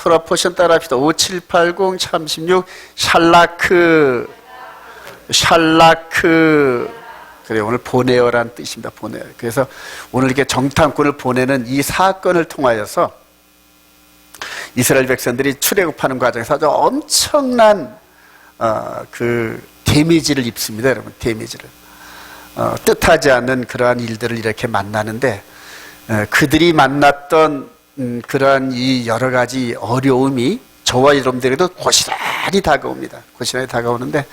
토라 포션 따라합시다. 5780 36 샬라크. 그래, 오늘 보내어란 뜻입니다. 보내어. 그래서 오늘 이렇게 정탐꾼을 보내는 이 사건을 통하여서 이스라엘 백성들이 출애굽하는 과정에서 아주 엄청난 그 데미지를 입습니다. 여러분, 데미지를. 뜻하지 않는 그러한 일들을 이렇게 만나는데 그들이 만났던 그러한 이 여러 가지 어려움이 저와 여러분들에게도 고스란히 다가옵니다. 고스란히 다가오는데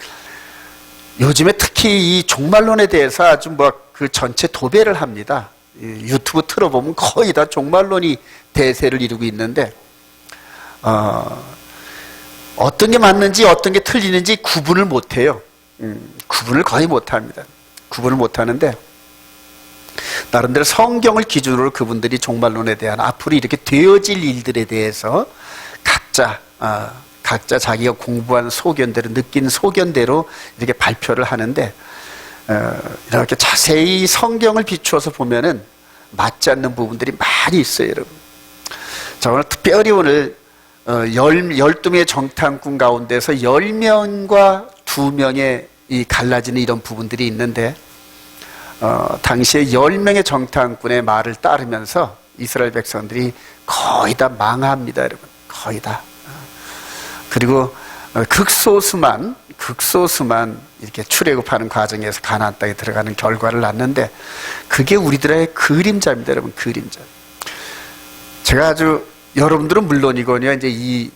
요즘에 특히 이 종말론에 대해서 아주 그 전체 도배를 합니다. 유튜브 틀어보면 거의 다 종말론이 대세를 이루고 있는데 어떤 게 맞는지 어떤 게 틀리는지 구분을 못해요. 구분을 거의 못합니다. 구분을 못하는데 나름대로 성경을 기준으로 그분들이 종말론에 대한 앞으로 이렇게 되어질 일들에 대해서 각자 자기가 공부한 소견대로 느낀 소견대로 이렇게 발표를 하는데 이렇게 자세히 성경을 비추어서 보면은 맞지 않는 부분들이 많이 있어요, 여러분. 자, 오늘 특별히 오늘 12명의 정탐꾼 가운데서 10명과 2명의 이 갈라지는 이런 부분들이 있는데 당시에 10명의 정탐꾼의 말을 따르면서 이스라엘 백성들이 거의 다 망합니다, 여러분. 거의 다. 그리고 극소수만 이렇게 출애굽하는 과정에서 가나안 땅에 들어가는 결과를 낳는데 그게 우리들의 그림자입니다, 여러분. 그림자. 제가 아주 여러분들은 물론이거니와 이제 이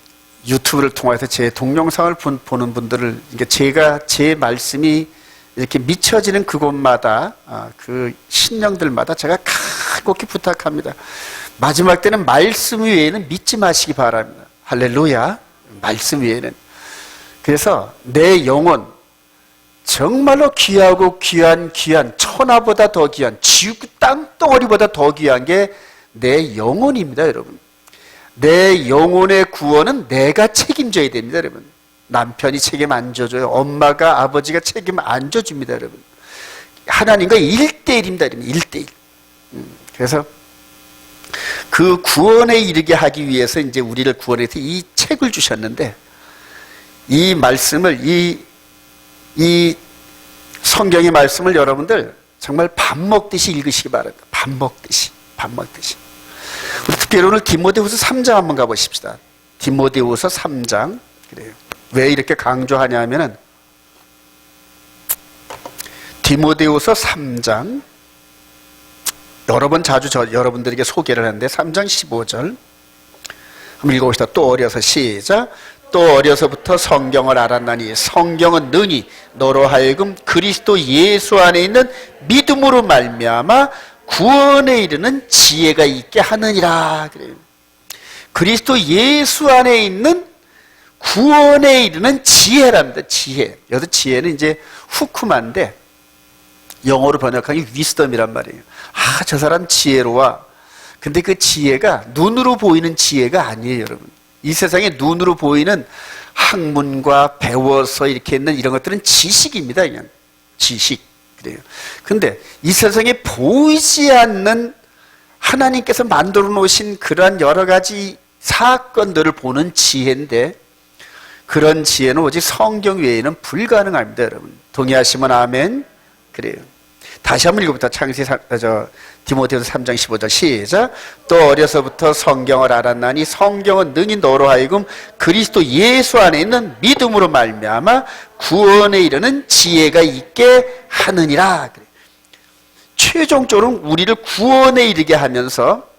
유튜브를 통해서 제 동영상을 보는 분들을 제 말씀이 이렇게 미쳐지는 그곳마다 그 신령들마다 제가 간곡히 부탁합니다. 마지막 때는 말씀 외에는 믿지 마시기 바랍니다. 할렐루야. 말씀 외에는. 그래서 내 영혼 정말로 귀하고 귀한 천하보다 더 귀한 지구 땅덩어리보다 더 귀한 게 내 영혼입니다, 여러분. 내 영혼의 구원은 내가 책임져야 됩니다, 여러분. 남편이 책임 안 져줘요. 엄마가 아버지가 책임 안 져줍니다, 여러분. 하나님과 1대1입니다, 여러분. 1대1. 그래서 그 구원에 이르게 하기 위해서 이제 우리를 구원해서 이 책을 주셨는데 이 말씀을 이 성경의 말씀을 여러분들 정말 밥 먹듯이 읽으시기 바랍니다. 밥 먹듯이. 우리 특별히 오늘 디모데후서 3장 한번 가보십시다. 디모데후서 3장. 그래요. 왜 이렇게 강조하냐 하면은 디모데후서 3장 여러 번 자주 여러분들에게 소개를 하는데 3장 15절 한번 읽어봅시다. 또 어려서 시작. 또 어려서부터 성경을 알았나니 성경은 능히 너로 하여금 그리스도 예수 안에 있는 믿음으로 말미암아 구원에 이르는 지혜가 있게 하느니라. 그래요. 그리스도 예수 안에 있는 구원에 이르는 지혜랍니다. 지혜. 여기서 지혜는 이제 후쿠마인데 영어로 번역하기 위스덤이란 말이에요. 저 사람 지혜로워. 근데 그 지혜가 눈으로 보이는 지혜가 아니에요, 여러분. 이 세상에 눈으로 보이는 학문과 배워서 이렇게 있는 이런 것들은 지식입니다, 그냥. 지식. 그래요. 근데 이 세상에 보이지 않는 하나님께서 만들어 놓으신 그러한 여러 가지 사건들을 보는 지혜인데 그런 지혜는 오직 성경 외에는 불가능합니다, 여러분. 동의하시면 아멘. 그래요. 다시 한번 읽어부터 디모데후서 3장 15절 시작. 또 어려서부터 성경을 알았나니 성경은 능히 너로 하여금 그리스도 예수 안에 있는 믿음으로 말미암아 구원에 이르는 지혜가 있게 하느니라. 최종적으로 우리를 구원에 이르게 하면서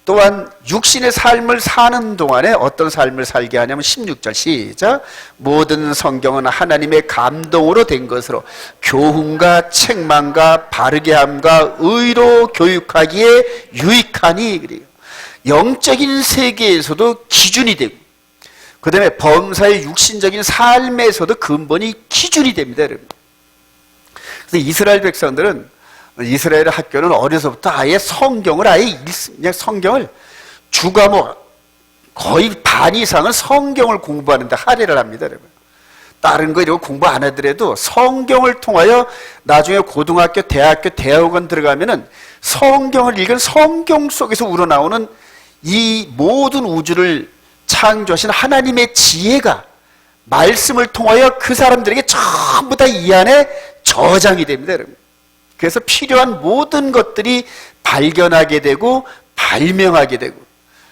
또한 육신의 삶을 사는 동안에 어떤 삶을 살게 하냐면 16절 시작. 모든 성경은 하나님의 감동으로 된 것으로 교훈과 책망과 바르게 함과 의로 교육하기에 유익하니. 그래요. 영적인 세계에서도 기준이 되고 그 다음에 범사의 육신적인 삶에서도 근본이 기준이 됩니다, 여러분. 그래서 이스라엘 백성들은 이스라엘 학교는 어려서부터 아예 성경을 그냥 성경을 주과목 거의 반 이상은 성경을 공부하는데 할애를 합니다, 여러분. 다른 거 이런 거 공부 안 하더라도 성경을 통하여 나중에 고등학교, 대학교, 대학원 들어가면은 성경을 읽은 성경 속에서 우러나오는 이 모든 우주를 창조하신 하나님의 지혜가 말씀을 통하여 그 사람들에게 전부 다 이 안에 저장이 됩니다, 여러분. 그래서 필요한 모든 것들이 발견하게 되고 발명하게 되고,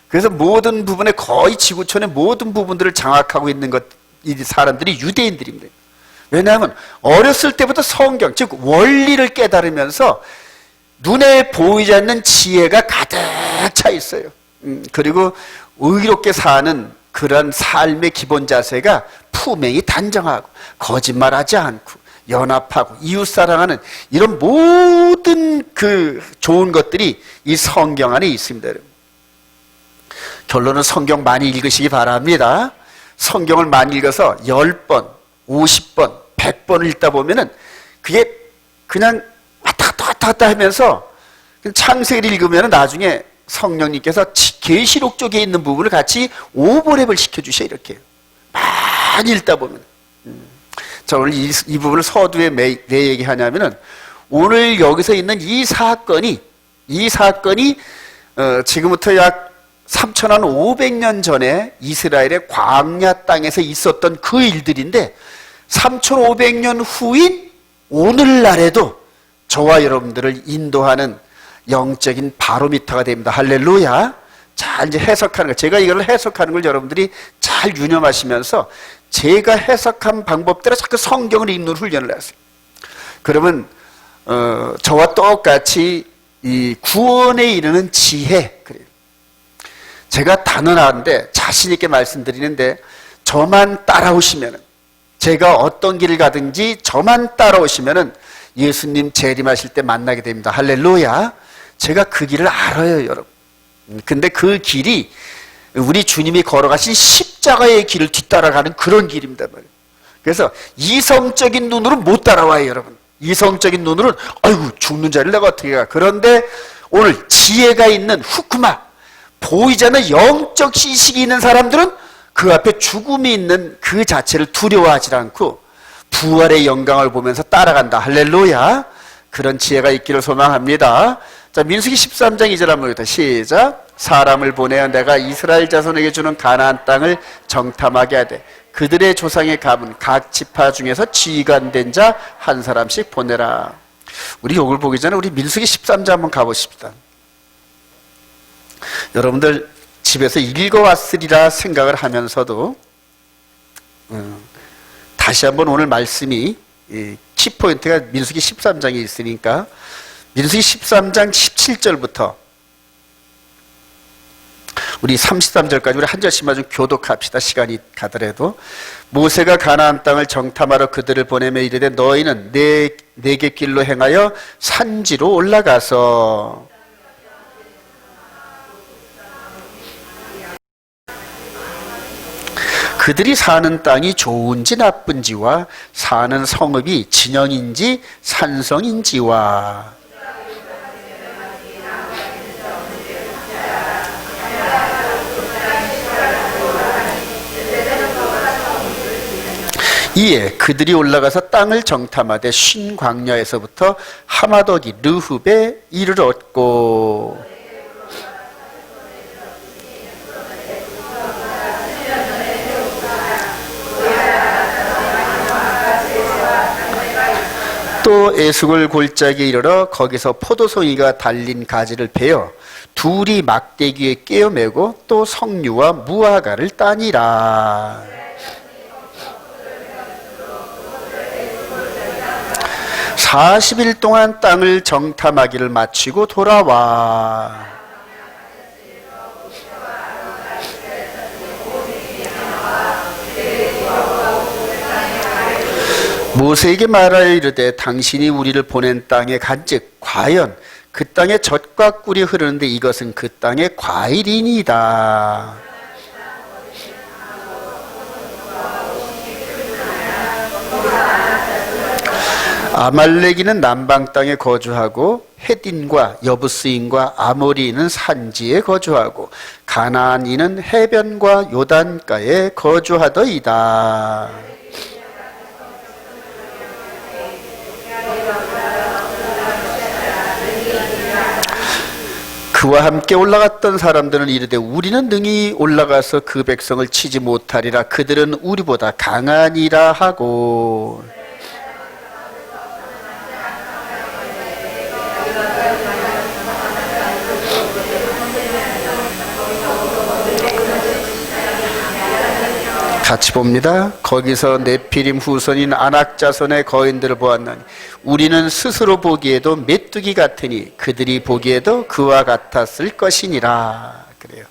그래서 모든 부분에, 거의 지구촌의 모든 부분들을 장악하고 있는 이 사람들이 유대인들입니다. 왜냐하면 어렸을 때부터 성경, 즉 원리를 깨달으면서 눈에 보이지 않는 지혜가 가득 차 있어요. 그리고 의롭게 사는 그런 삶의 기본 자세가 품행이 단정하고 거짓말하지 않고 연합하고 이웃 사랑하는 이런 모든 그 좋은 것들이 이 성경 안에 있습니다, 여러분. 결론은 성경 많이 읽으시기 바랍니다. 성경을 많이 읽어서 10번, 50번, 100번을 읽다 보면은 그게 그냥 왔다 갔다 하면서 창세기를 읽으면 나중에 성령님께서 계시록 쪽에 있는 부분을 같이 오버랩을 시켜주셔요. 이렇게 많이 읽다 보면. 자, 오늘 이 부분을 서두에 왜 얘기하냐면은 오늘 여기서 있는 이 사건이 지금부터 약 3,500년 전에 이스라엘의 광야 땅에서 있었던 그 일들인데 3,500년 후인 오늘날에도 저와 여러분들을 인도하는 영적인 바로미터가 됩니다. 할렐루야. 자, 이제 해석하는 거. 제가 이걸 해석하는 걸 여러분들이 잘 유념하시면서 제가 해석한 방법대로 자꾸 성경을 읽는 훈련을 하세요. 그러면 저와 똑같이 이 구원에 이르는 지혜, 그래요. 제가 단언하는데 자신 있게 말씀드리는데 저만 따라오시면은, 제가 어떤 길을 가든지 저만 따라오시면은 예수님 재림하실 때 만나게 됩니다. 할렐루야. 제가 그 길을 알아요, 여러분. 근데 그 길이 우리 주님이 걸어가신 십자가의 길을 뒤따라가는 그런 길입니다. 그래서 이성적인 눈으로 못 따라와요, 여러분. 이성적인 눈으로는 아이고 죽는 자를 내가 어떻게 가. 그런데 오늘 지혜가 있는 후쿠마, 보이지 않는 영적 지식이 있는 사람들은 그 앞에 죽음이 있는 그 자체를 두려워하지 않고 부활의 영광을 보면서 따라간다. 할렐루야. 그런 지혜가 있기를 소망합니다. 자, 민수기 13장 2절 한번 보겠습니다. 시작. 사람을 보내어 내가 이스라엘 자손에게 주는 가나안 땅을 정탐하게 하되 그들의 조상의 가문 각 지파 중에서 지간된 자 한 사람씩 보내라. 우리 이걸 보기 전에 우리 민수기 13장 한번 가보십시다. 여러분들 집에서 읽어왔으리라 생각을 하면서도 다시 한번 오늘 말씀이 키포인트가 민수기 13장에 있으니까 민수기 13장 17절부터 우리 33절까지 우리 한 절씩만 좀 교독합시다. 시간이 가더라도. 모세가 가나안 땅을 정탐하러 그들을 보내며 이르되 너희는 내게 길로 행하여 산지로 올라가서 그들이 사는 땅이 좋은지 나쁜지와 사는 성읍이 진영인지 산성인지와 이에 그들이 올라가서 땅을 정탐하되 쉰 광야에서부터 하마더기 르흡에 이르렀고 또 에스골 골짜기에 이르러 거기서 포도송이가 달린 가지를 베어 둘이 막대기에 깨어매고 또 석류와 무화과를 따니라. 40일 동안 땅을 정탐하기를 마치고 돌아와. 모세에게 말하여 이르되 당신이 우리를 보낸 땅에 간즉 과연 그 땅에 젖과 꿀이 흐르는데 이것은 그 땅의 과일이니이다. 아말렉인은 남방 땅에 거주하고 헤딘과 여부스인과 아모리인은 산지에 거주하고 가나안인은 해변과 요단가에 거주하더이다. 그와 함께 올라갔던 사람들은 이르되 우리는 능히 올라가서 그 백성을 치지 못하리라. 그들은 우리보다 강하니라 하고. 같이 봅니다. 거기서 네피림 후손인 아낙 자손의 거인들을 보았나니 우리는 스스로 보기에도 메뚜기 같으니 그들이 보기에도 그와 같았을 것이니라. 그래요.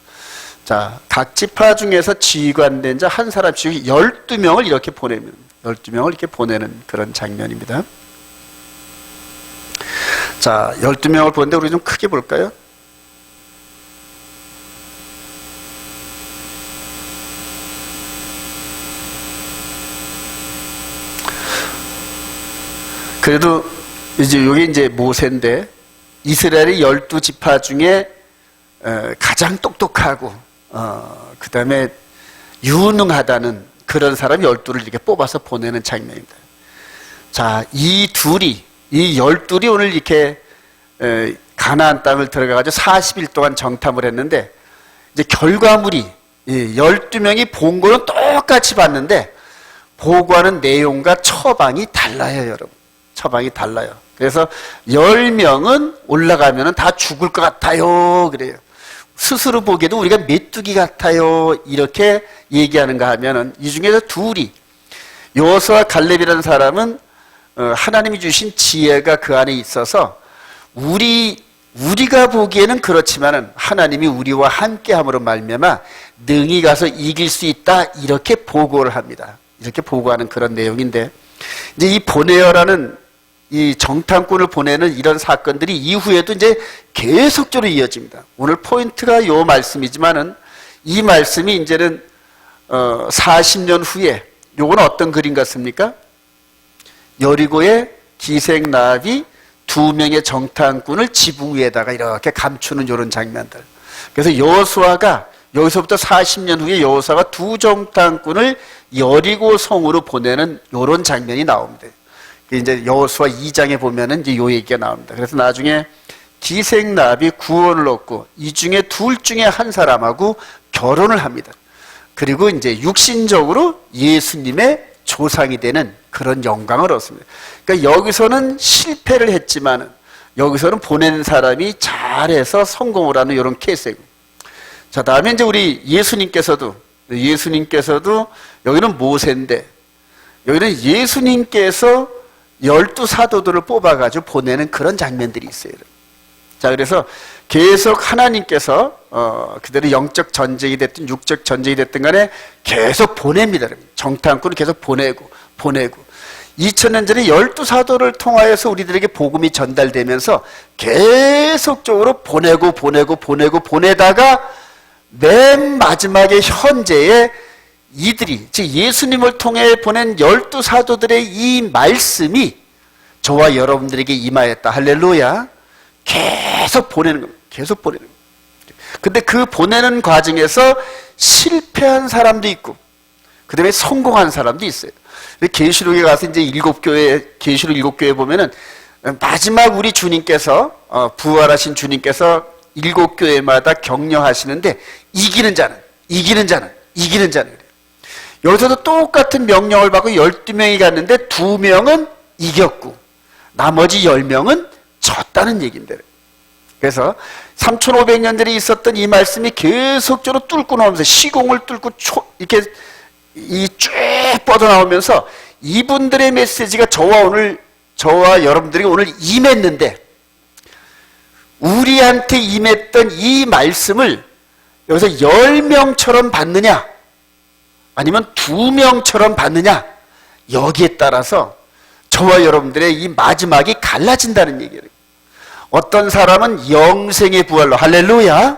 자, 각 지파 중에서 지휘관된 자 한 사람씩 12명을 이렇게 보내면 12명을 이렇게 보내는 그런 장면입니다. 자, 12명을 보는데 우리 좀 크게 볼까요? 그래도 이제 여기 이제 모세인데 이스라엘의 12지파 중에 가장 똑똑하고 그 다음에 유능하다는 그런 사람 12를 이렇게 뽑아서 보내는 장면입니다. 자, 이 12이 오늘 이렇게 가나안 땅을 들어가가지고 40일 동안 정탐을 했는데 이제 결과물이 12명이 본 거는 똑같이 봤는데 보고하는 내용과 처방이 달라요, 여러분. 처방이 달라요. 그래서 10명은 올라가면 다 죽을 것 같아요. 그래요. 스스로 보기에도 우리가 메뚜기 같아요. 이렇게 얘기하는가 하면은 이 중에서 둘이 여호수아 갈렙이라는 사람은 하나님이 주신 지혜가 그 안에 있어서 우리가 보기에는 그렇지만은 하나님이 우리와 함께함으로 말미암아 능히 가서 이길 수 있다. 이렇게 보고를 합니다. 이렇게 보고하는 그런 내용인데 이제 이 보내어라는 이 정탐꾼을 보내는 이런 사건들이 이후에도 이제 계속적으로 이어집니다. 오늘 포인트가 요 말씀이지만은 이 말씀이 이제는 40년 후에 요건 어떤 그림 같습니까? 여리고의 기생나비 2명의 정탐꾼을 지붕 위에다가 이렇게 감추는 이런 장면들. 그래서 여호수아가 여기서부터 40년 후에 여호수아가 2 정탐꾼을 여리고 성으로 보내는 이런 장면이 나옵니다. 이제 여호수아 2장에 보면은 이제 요 얘기가 나옵니다. 그래서 나중에 기생나비 구원을 얻고 이 중에 둘 중에 한 사람하고 결혼을 합니다. 그리고 이제 육신적으로 예수님의 조상이 되는 그런 영광을 얻습니다. 그러니까 여기서는 실패를 했지만은 여기서는 보낸 사람이 잘해서 성공을 하는 이런 케이스이고. 자, 다음에 이제 우리 예수님께서도 여기는 모세인데 여기는 예수님께서 12사도들을 뽑아가지고 보내는 그런 장면들이 있어요. 자, 그래서 계속 하나님께서 그대로 영적 전쟁이 됐든 육적 전쟁이 됐든 간에 계속 보냅니다. 정탐꾼을 계속 보내고 2000년 전에 12사도를 통하여서 우리들에게 복음이 전달되면서 계속적으로 보내다가 맨 마지막에 현재에 이들이 즉 예수님을 통해 보낸 12사도들의 이 말씀이 저와 여러분들에게 임하였다. 할렐루야. 계속 보내는 겁니다. 계속 보내는 겁니다. 근데 그 보내는 과정에서 실패한 사람도 있고 그 다음에 성공한 사람도 있어요. 계시록에 가서 이제 계시록 7교회 보면은 마지막 우리 주님께서 부활하신 주님께서 7교회마다 격려하시는데 이기는 자는 여기서도 똑같은 명령을 받고 12명이 갔는데 2명은 이겼고 나머지 10명은 졌다는 얘기인데, 그래서 3500년들이 있었던 이 말씀이 계속적으로 뚫고 나오면서 시공을 뚫고 이렇게 쭉 뻗어나오면서 이분들의 메시지가 저와 여러분들에게 오늘 임했는데, 우리한테 임했던 이 말씀을 여기서 10명처럼 받느냐 아니면 2명처럼 받느냐, 여기에 따라서 저와 여러분들의 이 마지막이 갈라진다는 얘기예요. 어떤 사람은 영생의 부활로, 할렐루야,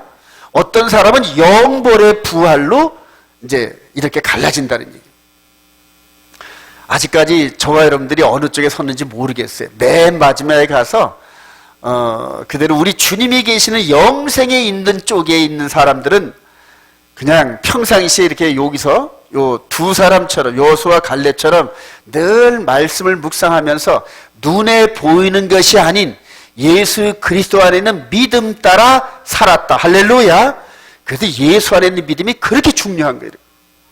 어떤 사람은 영벌의 부활로 이제 이렇게 갈라진다는 얘기예요. 아직까지 저와 여러분들이 어느 쪽에 섰는지 모르겠어요. 맨 마지막에 가서 그대로 우리 주님이 계시는 영생에 있는 쪽에 있는 사람들은 그냥 평상시에 이렇게 여기서 요 두 사람처럼 여호수아 갈렙처럼 늘 말씀을 묵상하면서 눈에 보이는 것이 아닌 예수 그리스도 안에 있는 믿음 따라 살았다. 할렐루야. 그래서 예수 안에 있는 믿음이 그렇게 중요한 거예요.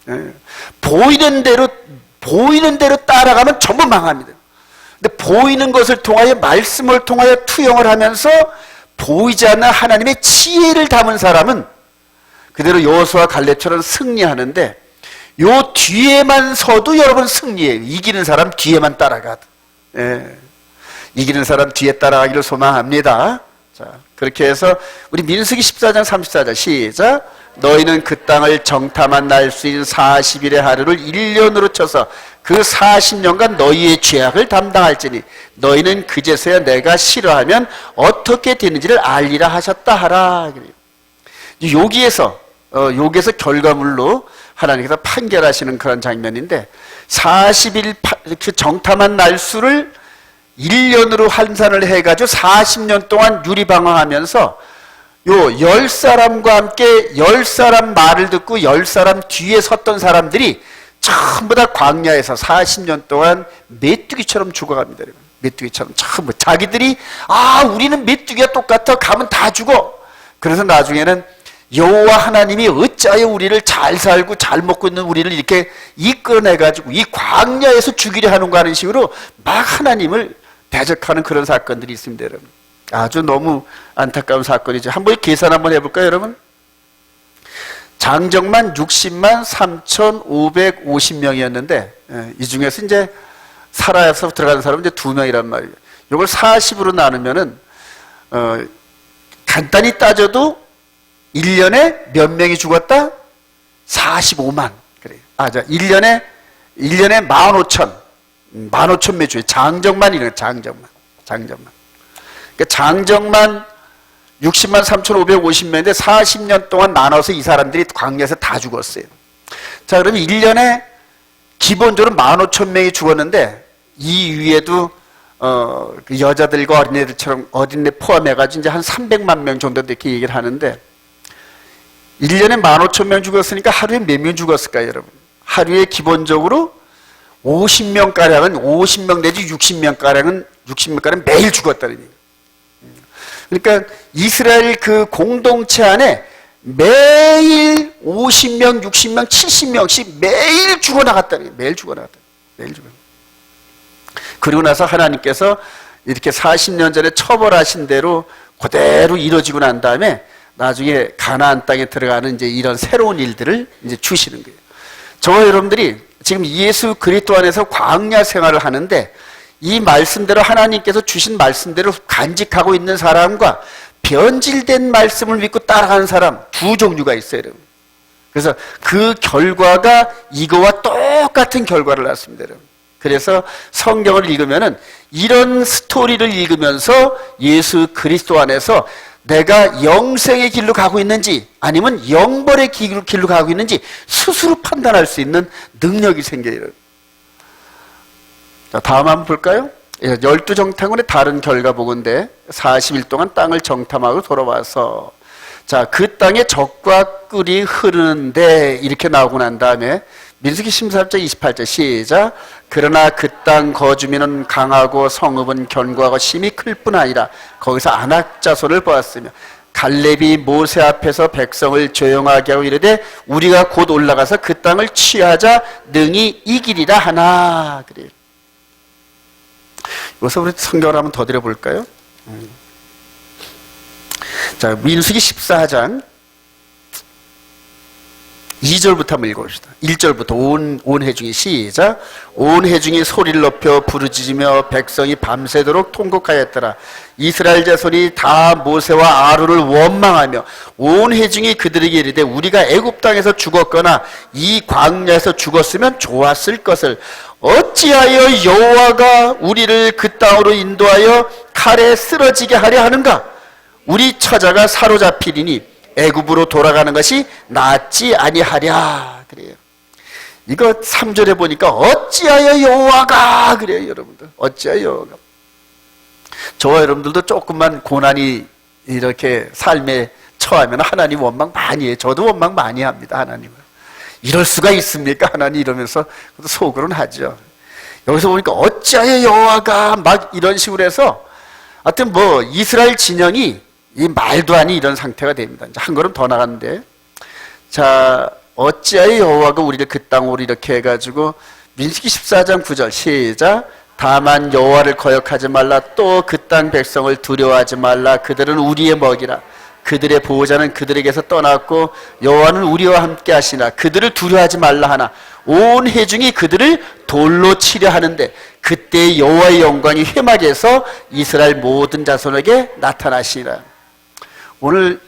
예. 보이는 대로 따라가면 전부 망합니다. 근데 보이는 것을 통하여, 말씀을 통하여 투영을 하면서 보이지 않는 하나님의 지혜를 담은 사람은 그대로 여호수아 갈렙처럼 승리하는데, 요 뒤에만 서도 여러분 승리해요. 이기는 사람 뒤에만 따라가도. 예. 이기는 사람 뒤에 따라가기를 소망합니다. 자, 그렇게 해서 우리 민수기 14장 34절 시작. 너희는 그 땅을 정탐한 날 수인 40일의 하루를 1년으로 쳐서 그 40년간 너희의 죄악을 담당할지니 너희는 그제서야 내가 싫어하면 어떻게 되는지를 알리라 하셨다 하라. 여기에서 결과물로 하나님께서 판결하시는 그런 장면인데, 40일 그 정탐한 날수를 1년으로 환산을 해가지고 40년 동안 유리방황하면서 요 10사람과 함께 10사람 말을 듣고 10사람 뒤에 섰던 사람들이 전부 다 광야에서 40년 동안 메뚜기처럼 죽어갑니다. 메뚜기처럼 전부 자기들이 우리는 메뚜기와 똑같아, 가면 다 죽어. 그래서 나중에는 여호와 하나님이 어찌하여 우리를 잘 살고 잘 먹고 있는 우리를 이렇게 이끌어내가지고 이 광야에서 죽이려 하는가 하는 식으로 막 하나님을 대적하는 그런 사건들이 있습니다, 여러분. 아주 너무 안타까운 사건이죠. 한번 계산 한번 해볼까요, 여러분? 장정만 60만 3,550명이었는데 이 중에서 이제 살아서 들어가는 사람은 이제 2명이란 말이에요. 이걸 40으로 나누면은 간단히 따져도 1년에 몇 명이 죽었다? 45만. 그래요. 자, 1년에 15,000명 죽어요. 장정만이래요. 장정만. 그러니까 장정만 60만 3,550명인데 40년 동안 나눠서 이 사람들이 광야에서 다 죽었어요. 자, 그러면 1년에 기본적으로 15,000명이 죽었는데 이 위에도 그 여자들과 어린애들처럼 어린애 포함해가지고 이제 한 300만 명 정도 이렇게 얘기를 하는데, 1년에 15,000명 죽었으니까 하루에 몇 명 죽었을까요, 여러분? 하루에 기본적으로 50명가량은 50명 내지 60명가량은 매일 죽었다는 얘기예요. 그러니까 이스라엘 그 공동체 안에 매일 50명, 60명, 70명씩 매일 죽어나갔다는 거예요. 매일 죽어나갔다. 그리고 나서 하나님께서 이렇게 40년 전에 처벌하신 대로 그대로 이루어지고 난 다음에 나중에 가나안 땅에 들어가는 이제 이런 새로운 일들을 이제 주시는 거예요. 저와 여러분들이 지금 예수 그리스도 안에서 광야 생활을 하는데, 이 말씀대로 하나님께서 주신 말씀대로 간직하고 있는 사람과 변질된 말씀을 믿고 따라가는 사람, 두 종류가 있어요, 여러분. 그래서 그 결과가 이거와 똑같은 결과를 낳습니다, 여러분. 그래서 성경을 읽으면은 이런 스토리를 읽으면서 예수 그리스도 안에서 내가 영생의 길로 가고 있는지 아니면 영벌의 길로 가고 있는지 스스로 판단할 수 있는 능력이 생겨요. 자, 다음 한번 볼까요? 12정탐꾼의 다른 결과 보건데 40일 동안 땅을 정탐하고 돌아와서, 자, 그 땅에 적과 꿀이 흐르는데 이렇게 나오고 난 다음에 민수기 13장 28절 시작. 그러나 그 땅 거주민은 강하고 성읍은 견고하고 심히 클 뿐 아니라 거기서 아낙 자손을 보았으며 갈렙이 모세 앞에서 백성을 조용하게 하고 이르되 우리가 곧 올라가서 그 땅을 취하자 능히 이기리라 하나. 그래요. 여기서 우리 성경을 한번 더 드려볼까요? 자, 민수기 14장 2절부터 한번 읽어봅시다. 1절부터 온 회중이 시작. 온 회중이 소리를 높여 부르짖으며 백성이 밤새도록 통곡하였더라. 이스라엘 자손이 다 모세와 아론을 원망하며 온 회중이 그들에게 이르되 우리가 애굽 땅에서 죽었거나 이 광야에서 죽었으면 좋았을 것을 어찌하여 여호와가 우리를 그 땅으로 인도하여 칼에 쓰러지게 하려 하는가? 우리 처자가 사로잡히리니 애굽으로 돌아가는 것이 낫지 아니하랴. 그래요. 이거 3절에 보니까 어찌하여 여호와가 그래요, 여러분들. 어찌하여 여호와가. 저와 여러분들도 조금만 고난이 이렇게 삶에 처하면 하나님 원망 많이 해요. 저도 원망 많이 합니다, 하나님을. 이럴 수가 있습니까? 하나님 이러면서 속으로는 하죠. 여기서 보니까 어찌하여 여호와가 막 이런 식으로 해서 하여튼 뭐 이스라엘 진영이 이 말도 아닌 이런 상태가 됩니다. 이제 한 걸음 더 나갔는데, 자, 어찌하여 여호와가 우리를 그 땅으로 이렇게 해가지고, 민수기 14장 9절 시작. 다만 여호와를 거역하지 말라. 또 그 땅 백성을 두려워하지 말라. 그들은 우리의 먹이라. 그들의 보호자는 그들에게서 떠났고 여호와는 우리와 함께 하시나. 그들을 두려워하지 말라 하나 온 회중이 그들을 돌로 치려 하는데 그때 여호와의 영광이 회막에서 이스라엘 모든 자손에게 나타나시리라. 오늘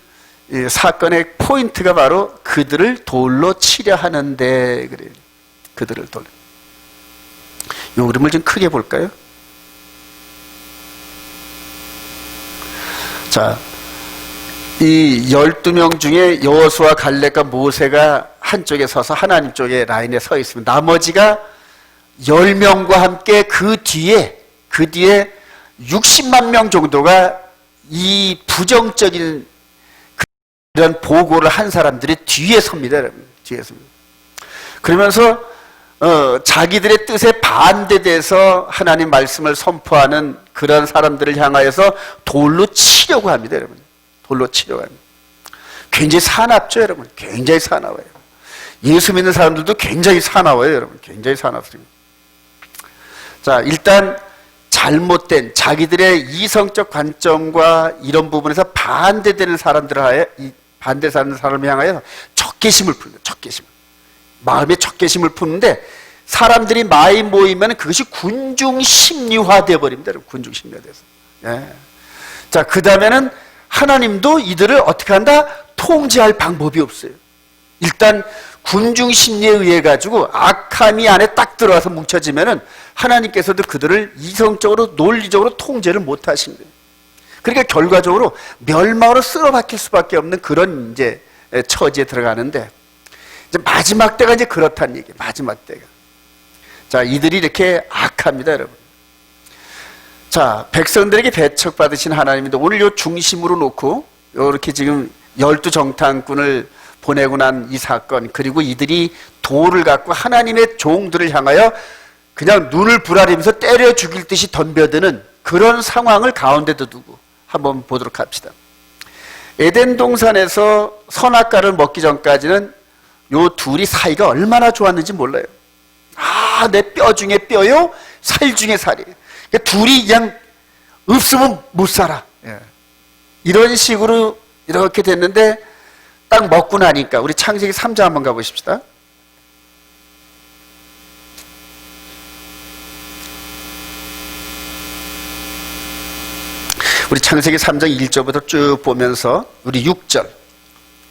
이 사건의 포인트가 바로 그들을 돌로 치려 하는데 그래요. 그들을 돌로. 이 그림을 좀 크게 볼까요? 자, 이 12명 중에 여호수아, 갈렙과 모세가 한쪽에 서서 하나님 쪽에 라인에 서 있으면 나머지가 10명과 함께 그 뒤에 60만 명 정도가 이 부정적인 그런 보고를 한 사람들이 뒤에 섭니다, 여러분. 뒤에 섭니다. 그러면서 자기들의 뜻에 반대돼서 하나님 말씀을 선포하는 그런 사람들을 향하여서 돌로 치려고 합니다, 여러분. 돌로 치려고 합니다. 굉장히 사납죠, 여러분. 굉장히 사나워요. 예수 믿는 사람들도 굉장히 사나워요, 여러분. 굉장히 사납습니다. 자, 일단 잘못된 자기들의 이성적 관점과 이런 부분에서 반대되는 사람들을 반대하는 사람을 향하여 적개심을 풉니다. 적개심. 마음에 적개심을 푸는데 사람들이 많이 모이면 그것이 군중심리화 되어버립니다. 군중심리화 돼서. 예. 자, 그 다음에는 하나님도 이들을 어떻게 한다? 통제할 방법이 없어요. 일단 군중심리에 의해 가지고 악함이 안에 딱 들어와서 뭉쳐지면은 하나님께서도 그들을 이성적으로 논리적으로 통제를 못 하신 거예요. 그러니까 결과적으로 멸망으로 쓸어박힐 수밖에 없는 그런 이제 처지에 들어가는데 이제 마지막 때가 이제 그렇다는 얘기예요. 마지막 때가. 자, 이들이 이렇게 악합니다, 여러분. 자, 백성들에게 배척받으신 하나님인데 오늘 요 중심으로 놓고 이렇게 지금 12정탐꾼을 보내고 난 이 사건, 그리고 이들이 돌을 갖고 하나님의 종들을 향하여 그냥 눈을 부라리면서 때려 죽일 듯이 덤벼드는 그런 상황을 가운데도 두고 한번 보도록 합시다. 에덴 동산에서 선악과를 먹기 전까지는 요 둘이 사이가 얼마나 좋았는지 몰라요. 아, 내 뼈 중에 뼈요, 살 중에 살이에요. 그러니까 둘이 그냥 없으면 못 살아. 예. 이런 식으로 이렇게 됐는데 딱 먹고 나니까 우리 창세기 3장 한번 가보십시다. 우리 창세기 3장 1절부터 쭉 보면서 우리 6절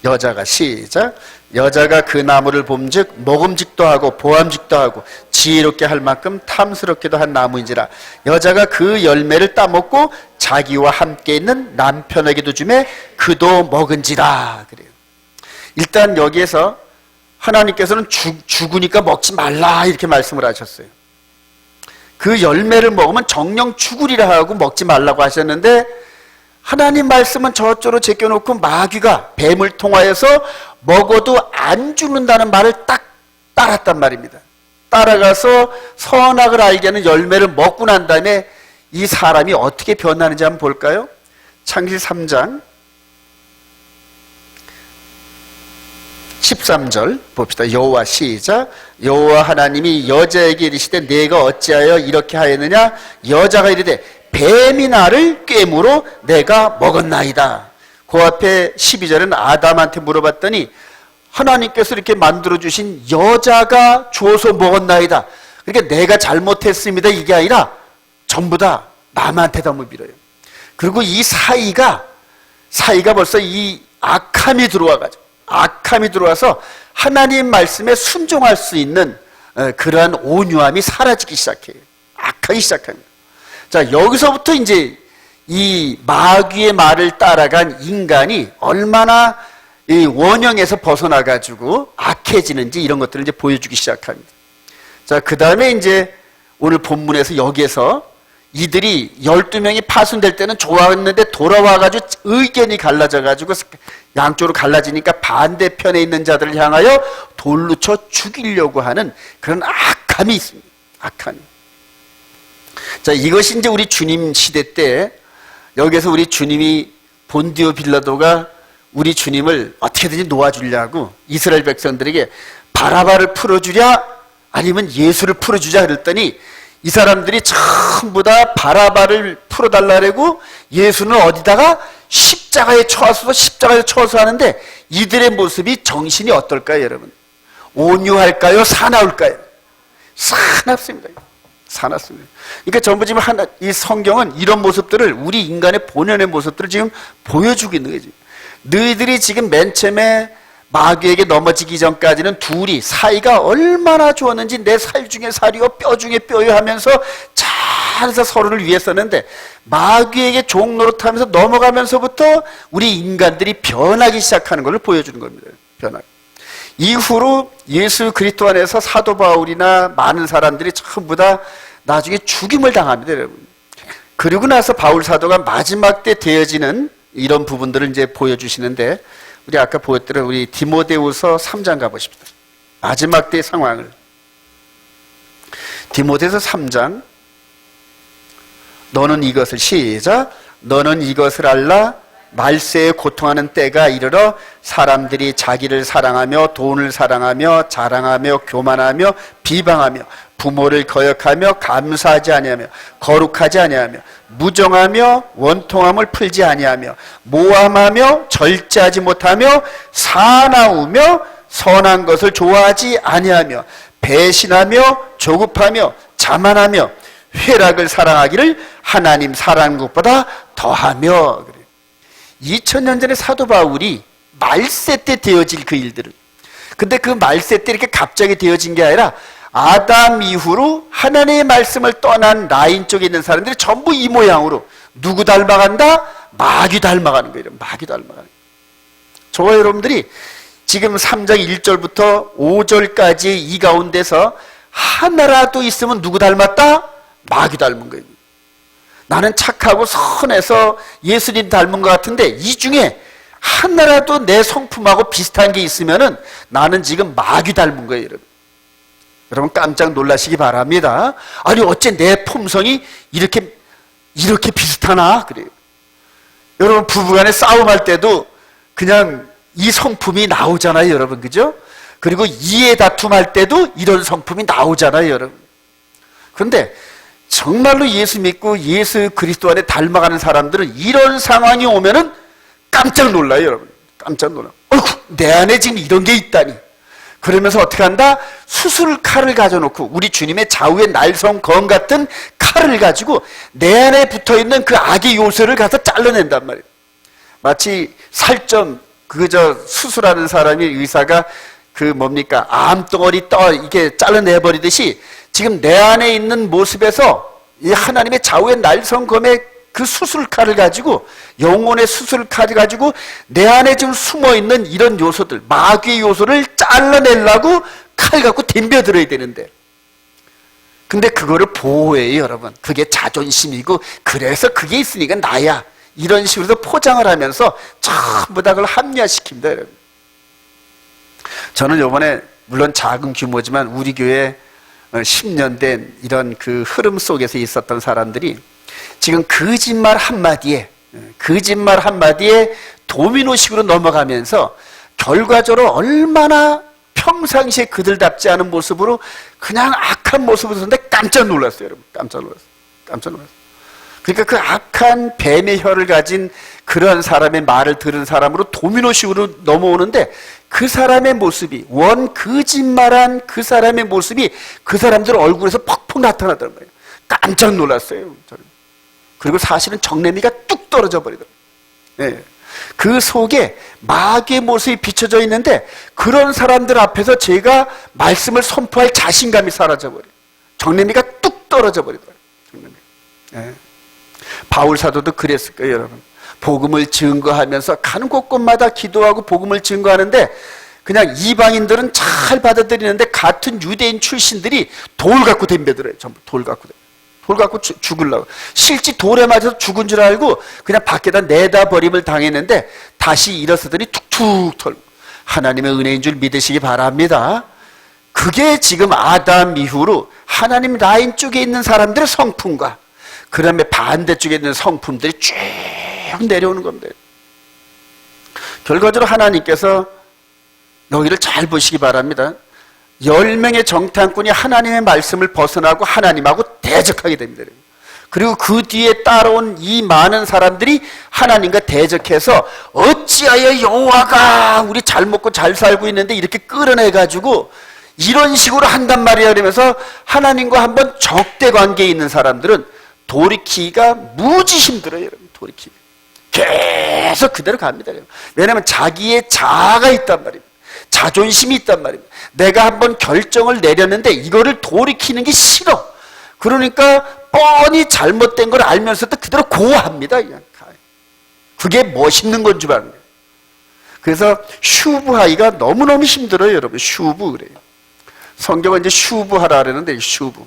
여자가 시작. 여자가 그 나무를 봄즉 먹음직도 하고 보암직도 하고 지혜롭게 할 만큼 탐스럽기도 한 나무인지라. 여자가 그 열매를 따먹고 자기와 함께 있는 남편에게도 주매 그도 먹은지라. 그래요. 일단 여기에서 하나님께서는 죽으니까 먹지 말라 이렇게 말씀을 하셨어요. 그 열매를 먹으면 정령 죽으리라 하고 먹지 말라고 하셨는데 하나님 말씀은 저쪽으로 제껴놓고 마귀가 뱀을 통하여서 먹어도 안 죽는다는 말을 딱 따랐단 말입니다. 따라가서 선악을 알게 하는 열매를 먹고 난 다음에 이 사람이 어떻게 변하는지 한번 볼까요? 창세기 3장 13절 봅시다. 여호와 시작. 여호와 하나님이 여자에게 이르시되 내가 어찌하여 이렇게 하였느냐? 여자가 이르되 뱀이 나를 꿰므로 내가 먹었나이다. 그 앞에 12절은 아담한테 물어봤더니 하나님께서 이렇게 만들어주신 여자가 주어서 먹었나이다. 그러니까 내가 잘못했습니다 이게 아니라 전부 다 남한테 다 물어요. 그리고 이 사이가 벌써 이 악함이 들어와서 하나님 말씀에 순종할 수 있는 그러한 온유함이 사라지기 시작해요. 악하기 시작합니다. 자, 여기서부터 이제 이 마귀의 말을 따라간 인간이 얼마나 이 원형에서 벗어나가지고 악해지는지 이런 것들을 이제 보여주기 시작합니다. 자, 그 다음에 이제 오늘 본문에서 여기에서 이들이 12명이 파손될 때는 좋았는데 돌아와가지고 의견이 갈라져가지고 양쪽으로 갈라지니까 반대편에 있는 자들을 향하여 돌로 쳐 죽이려고 하는 그런 악함이 있습니다. 악함이. 자, 이것이 이제 우리 주님 시대 때 여기서 우리 주님이 본디오 빌라도가 우리 주님을 어떻게든지 놓아주려고 이스라엘 백성들에게 바라바를 풀어주랴 아니면 예수를 풀어주자 그랬더니 이 사람들이 전부 다 바라바를 풀어달라고 예수는 어디다가 십자가에 쳐서 하는데 이들의 모습이 정신이 어떨까요, 여러분? 온유할까요? 사나울까요? 사납습니다. 사납습니다. 그러니까 전부 지금 이 성경은 이런 모습들을 우리 인간의 본연의 모습들을 지금 보여주고 있는 거지. 너희들이 지금 맨 처음에 마귀에게 넘어지기 전까지는 둘이 사이가 얼마나 좋았는지 내 살 중에 살이요 뼈 중에 뼈요 하면서 잘해서 서로를 위했었는데 마귀에게 종 노릇하면서 넘어가면서부터 우리 인간들이 변하기 시작하는 것을 보여주는 겁니다. 변하기. 이후로 예수 그리스도 안에서 사도 바울이나 많은 사람들이 전부 다 나중에 죽임을 당합니다, 여러분. 그리고 나서 바울 사도가 마지막 때 되어지는 이런 부분들을 이제 보여주시는데 우리 아까 보였던 우리 디모데후서 3장 가보십시다. 마지막 때의 상황을. 디모데후서 3장. 너는 이것을 시작. 너는 이것을 알라. 말세에 고통하는 때가 이르러 사람들이 자기를 사랑하며 돈을 사랑하며 자랑하며 교만하며 비방하며 부모를 거역하며 감사하지 아니하며 거룩하지 아니하며 무정하며 원통함을 풀지 아니하며 모함하며 절제하지 못하며 사나우며 선한 것을 좋아하지 아니하며 배신하며 조급하며 자만하며 회락을 사랑하기를 하나님 사랑하는 것보다 더하며. 2000년 전에 사도 바울이 말세 때 되어질 그 일들을, 근데 그 말세 때 이렇게 갑자기 되어진 게 아니라 아담 이후로 하나님의 말씀을 떠난 라인 쪽에 있는 사람들이 전부 이 모양으로 누구 닮아간다? 마귀 닮아가는 거예요. 마귀 닮아가는 거예요. 저와 여러분들이 지금 3장 1절부터 5절까지 이 가운데서 하나라도 있으면 누구 닮았다? 마귀 닮은 거예요. 나는 착하고 선해서 예수님 닮은 것 같은데 이 중에 하나라도 내 성품하고 비슷한 게 있으면은 나는 지금 마귀 닮은 거예요, 여러분. 여러분 깜짝 놀라시기 바랍니다. 아니 어째 내 품성이 이렇게 비슷하나? 그래요. 여러분 부부간에 싸움할 때도 그냥 이 성품이 나오잖아요, 여러분. 그죠? 그리고 이해 다툼할 때도 이런 성품이 나오잖아요, 여러분. 그런데 정말로 예수 믿고 예수 그리스도 안에 닮아가는 사람들은 이런 상황이 오면은 깜짝 놀라요, 여러분. 깜짝 놀라. 어이구, 내 안에 지금 이런 게 있다니. 그러면서 어떻게 한다? 수술칼을 가져놓고 우리 주님의 좌우의 날성검 같은 칼을 가지고 내 안에 붙어있는 그 악의 요소를 가서 잘라낸단 말이에요. 마치 살점 수술하는 사람이 의사가 암덩어리 이게 잘라내버리듯이 지금 내 안에 있는 모습에서 이 하나님의 좌우의 날성검의 그 수술칼을 가지고 영혼의 수술칼을 가지고 내 안에 지금 숨어있는 이런 요소들 마귀의 요소를 잘라내려고 칼 갖고 덤벼들어야 되는데 근데 그거를 보호해요, 여러분. 그게 자존심이고 그래서 그게 있으니까 나야 이런 식으로 포장을 하면서 전부 다 그걸 합리화시킵니다, 여러분. 저는 이번에 물론 작은 규모지만 우리 교회 10년 된 이런 그 흐름 속에서 있었던 사람들이 지금 거짓말 한마디에 도미노식으로 넘어가면서 결과적으로 얼마나 평상시에 그들답지 않은 모습으로 그냥 악한 모습으로 썼는데 깜짝 놀랐어요, 여러분. 깜짝 놀랐어요. 그러니까 그 악한 뱀의 혀를 가진 그런 사람의 말을 들은 사람으로 도미노식으로 넘어오는데 그 사람의 모습이 거짓말한 그 사람의 모습이 그 사람들 얼굴에서 퍽퍽 나타나더란 말이에요. 깜짝 놀랐어요, 저는. 그리고 사실은 정내미가 뚝 떨어져 버리더라고요. 네. 그 속에 마귀의 모습이 비춰져 있는데 그런 사람들 앞에서 제가 말씀을 선포할 자신감이 사라져버려요. 정내미가 뚝 떨어져 버리더라고요. 네. 바울 사도도 그랬을 거예요, 여러분. 복음을 증거하면서 가는 곳곳마다 기도하고 복음을 증거하는데 그냥 이방인들은 잘 받아들이는데 같은 유대인 출신들이 돌 갖고 덤벼들어요. 전부 돌 갖고 죽으려고. 실제 돌에 맞아서 죽은 줄 알고 그냥 밖에다 내다 버림을 당했는데 다시 일어서더니 툭툭 털고. 하나님의 은혜인 줄 믿으시기 바랍니다. 그게 지금 아담 이후로 하나님 라인 쪽에 있는 사람들의 성품과 그 다음에 반대쪽에 있는 성품들이 쭉 내려오는 겁니다. 결과적으로 하나님께서 여기를 잘 보시기 바랍니다. 10명의 정탐꾼이 하나님의 말씀을 벗어나고 하나님하고 대적하게 됩니다. 그리고 그 뒤에 따라온 이 많은 사람들이 하나님과 대적해서 어찌하여 여호와가 우리 잘 먹고 잘 살고 있는데 이렇게 끌어내가지고 이런 식으로 한단 말이야. 그러면서 하나님과 한번 적대 관계에 있는 사람들은 돌이키기가 무지 힘들어요. 여러분, 돌이키기 계속 그대로 갑니다. 왜냐하면 자기의 자아가 있단 말입니다. 자존심이 있단 말입니다. 내가 한번 결정을 내렸는데 이거를 돌이키는 게 싫어. 그러니까 뻔히 잘못된 걸 알면서도 그대로 고합니다. 그게 멋있는 건 줄 아는 거예요. 그래서 슈브하기가 너무너무 힘들어요. 여러분, 슈브 그래요. 성경은 이제 슈브하라 그러는데, 슈브.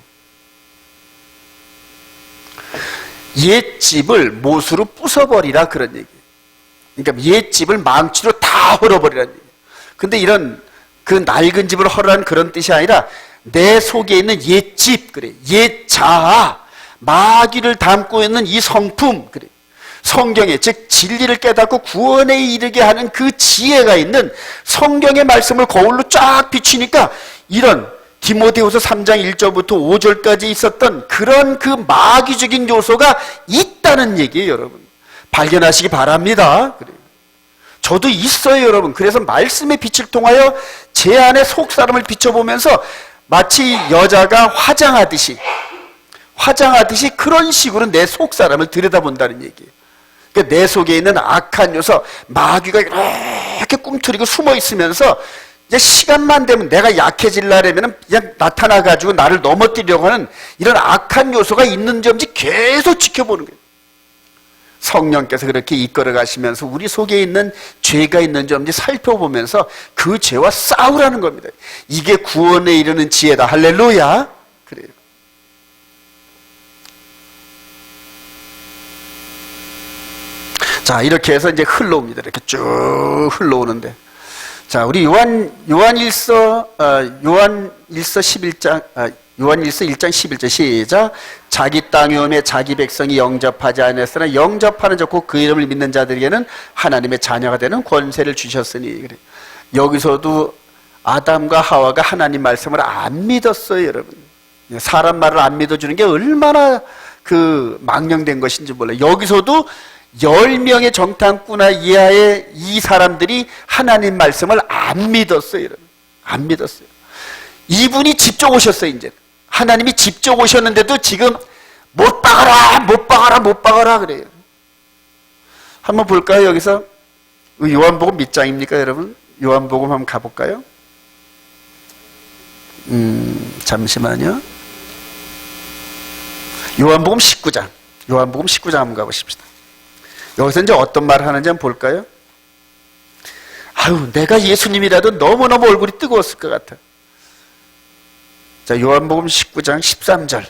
옛집을 못으로 부숴버리라 그런 얘기예요. 그러니까 옛집을 망치로 다 헐어버리라는 얘기예요. 근데 이런 그 낡은 집을 헐으라는 그런 뜻이 아니라 내 속에 있는 옛집, 그래, 옛 자아, 마귀를 담고 있는 이 성품, 그래, 성경에, 즉 진리를 깨닫고 구원에 이르게 하는 그 지혜가 있는 성경의 말씀을 거울로 쫙 비추니까 이런 디모데후서 3장 1절부터 5절까지 있었던 그런 그 마귀적인 요소가 있다는 얘기예요. 여러분, 발견하시기 바랍니다. 그래요. 저도 있어요. 여러분. 그래서 말씀의 빛을 통하여 제 안에 속사람을 비춰보면서 마치 여자가 화장하듯이 그런 식으로 내 속사람을 들여다본다는 얘기예요. 그러니까 내 속에 있는 악한 요소, 마귀가 이렇게 꿈틀이고 숨어 있으면서 이제 시간만 되면 내가 약해지려면 그냥 나타나가지고 나를 넘어뜨리려고 하는 이런 악한 요소가 있는지 없는지 계속 지켜보는 거예요. 성령께서 그렇게 이끌어 가시면서 우리 속에 있는 죄가 있는지 없는지 살펴보면서 그 죄와 싸우라는 겁니다. 이게 구원에 이르는 지혜다. 할렐루야. 그래요. 자, 이렇게 해서 이제 흘러옵니다. 이렇게 쭉 흘러오는데. 자, 우리 요한일서 11장, 요한일서 1장 11절 시작. 자기 땅에 오매 자기 백성이 영접하지 않았으나 영접하는 자고 그 이름을 믿는 자들에게는 하나님의 자녀가 되는 권세를 주셨으니. 그래. 여기서도 아담과 하와가 하나님 말씀을 안 믿었어요, 여러분. 사람 말을 안 믿어주는 게 얼마나 그 망령된 것인지 몰라요. 여기서도 10명의 정탐꾼 이하의 이 사람들이 하나님 말씀을 안 믿었어요, 여러분. 안 믿었어요. 이분이 직접 오셨어요, 이제. 하나님이 직접 오셨는데도 지금 못 박아라 그래요. 한번 볼까요, 여기서? 요한복음 몇 장입니까, 여러분? 요한복음 한번 가볼까요? 잠시만요. 요한복음 19장. 요한복음 19장 한번 가보십시다. 여기서 이제 어떤 말을 하는지 한번 볼까요? 아유, 내가 예수님이라도 너무너무 얼굴이 뜨거웠을 것 같아. 자, 요한복음 19장 13절.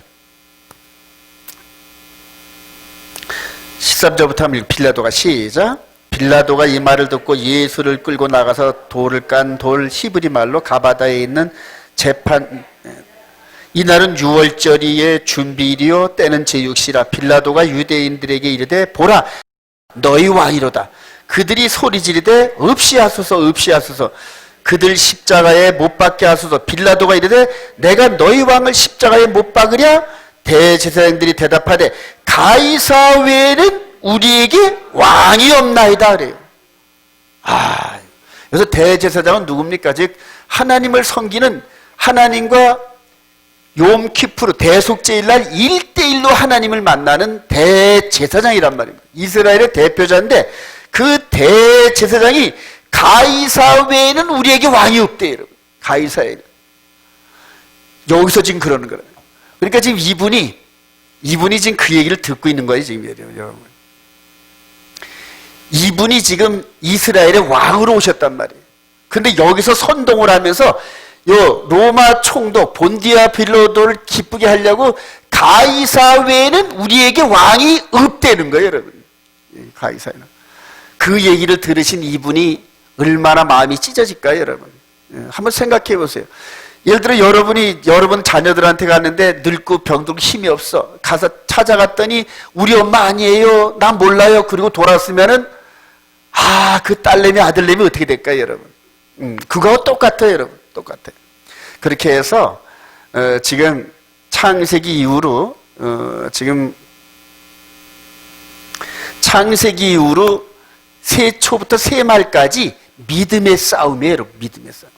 13절부터 하면 빌라도가 시작. 빌라도가 이 말을 듣고 예수를 끌고 나가서 돌을 깐 돌 히브리 말로 가바다에 있는 재판, 이날은 6월절이의 준비일이요 때는 제6시라. 빌라도가 유대인들에게 이르되 보라 너희 왕이로다. 그들이 소리 지르되 없이하소서 없이하소서. 그들 십자가에 못 박게 하소서. 빌라도가 이르되 내가 너희 왕을 십자가에 못 박으랴? 대제사장들이 대답하되 가이사 외에는 우리에게 왕이 없나이다 그래요. 그래서 대제사장은 누굽니까? 즉 하나님을 섬기는, 하나님과 욤키푸르 대속제일날 1대1로 하나님을 만나는 대제사장이란 말입니다. 이스라엘의 대표자인데 그 대제사장이 가이사 외에는 우리에게 왕이 없대요, 여러분. 가이사에는. 여기서 지금 그러는 거예요. 그러니까 지금 이분이 지금 그 얘기를 듣고 있는 거예요, 지금 여러분. 이분이 지금 이스라엘의 왕으로 오셨단 말이에요. 근데 여기서 선동을 하면서 요 로마 총독 본디아 빌라도를 기쁘게 하려고 가이사 외에는 우리에게 왕이 없다는 거예요, 여러분. 가이사에는. 그 얘기를 들으신 이분이 얼마나 마음이 찢어질까요, 여러분? 한번 생각해 보세요. 예를 들어 여러분 자녀들한테 갔는데 늙고 병들고 힘이 없어. 가서 찾아갔더니 우리 엄마 아니에요, 나 몰라요, 그리고 돌아왔으면은 그 딸내미 아들내미 어떻게 될까요, 여러분? 그거와 똑같아요, 여러분. 똑같아요. 그렇게 해서 지금 창세기 이후로 창세기 이후로 세초부터 세말까지 믿음의 싸움이에요, 여러분. 믿음의 싸움.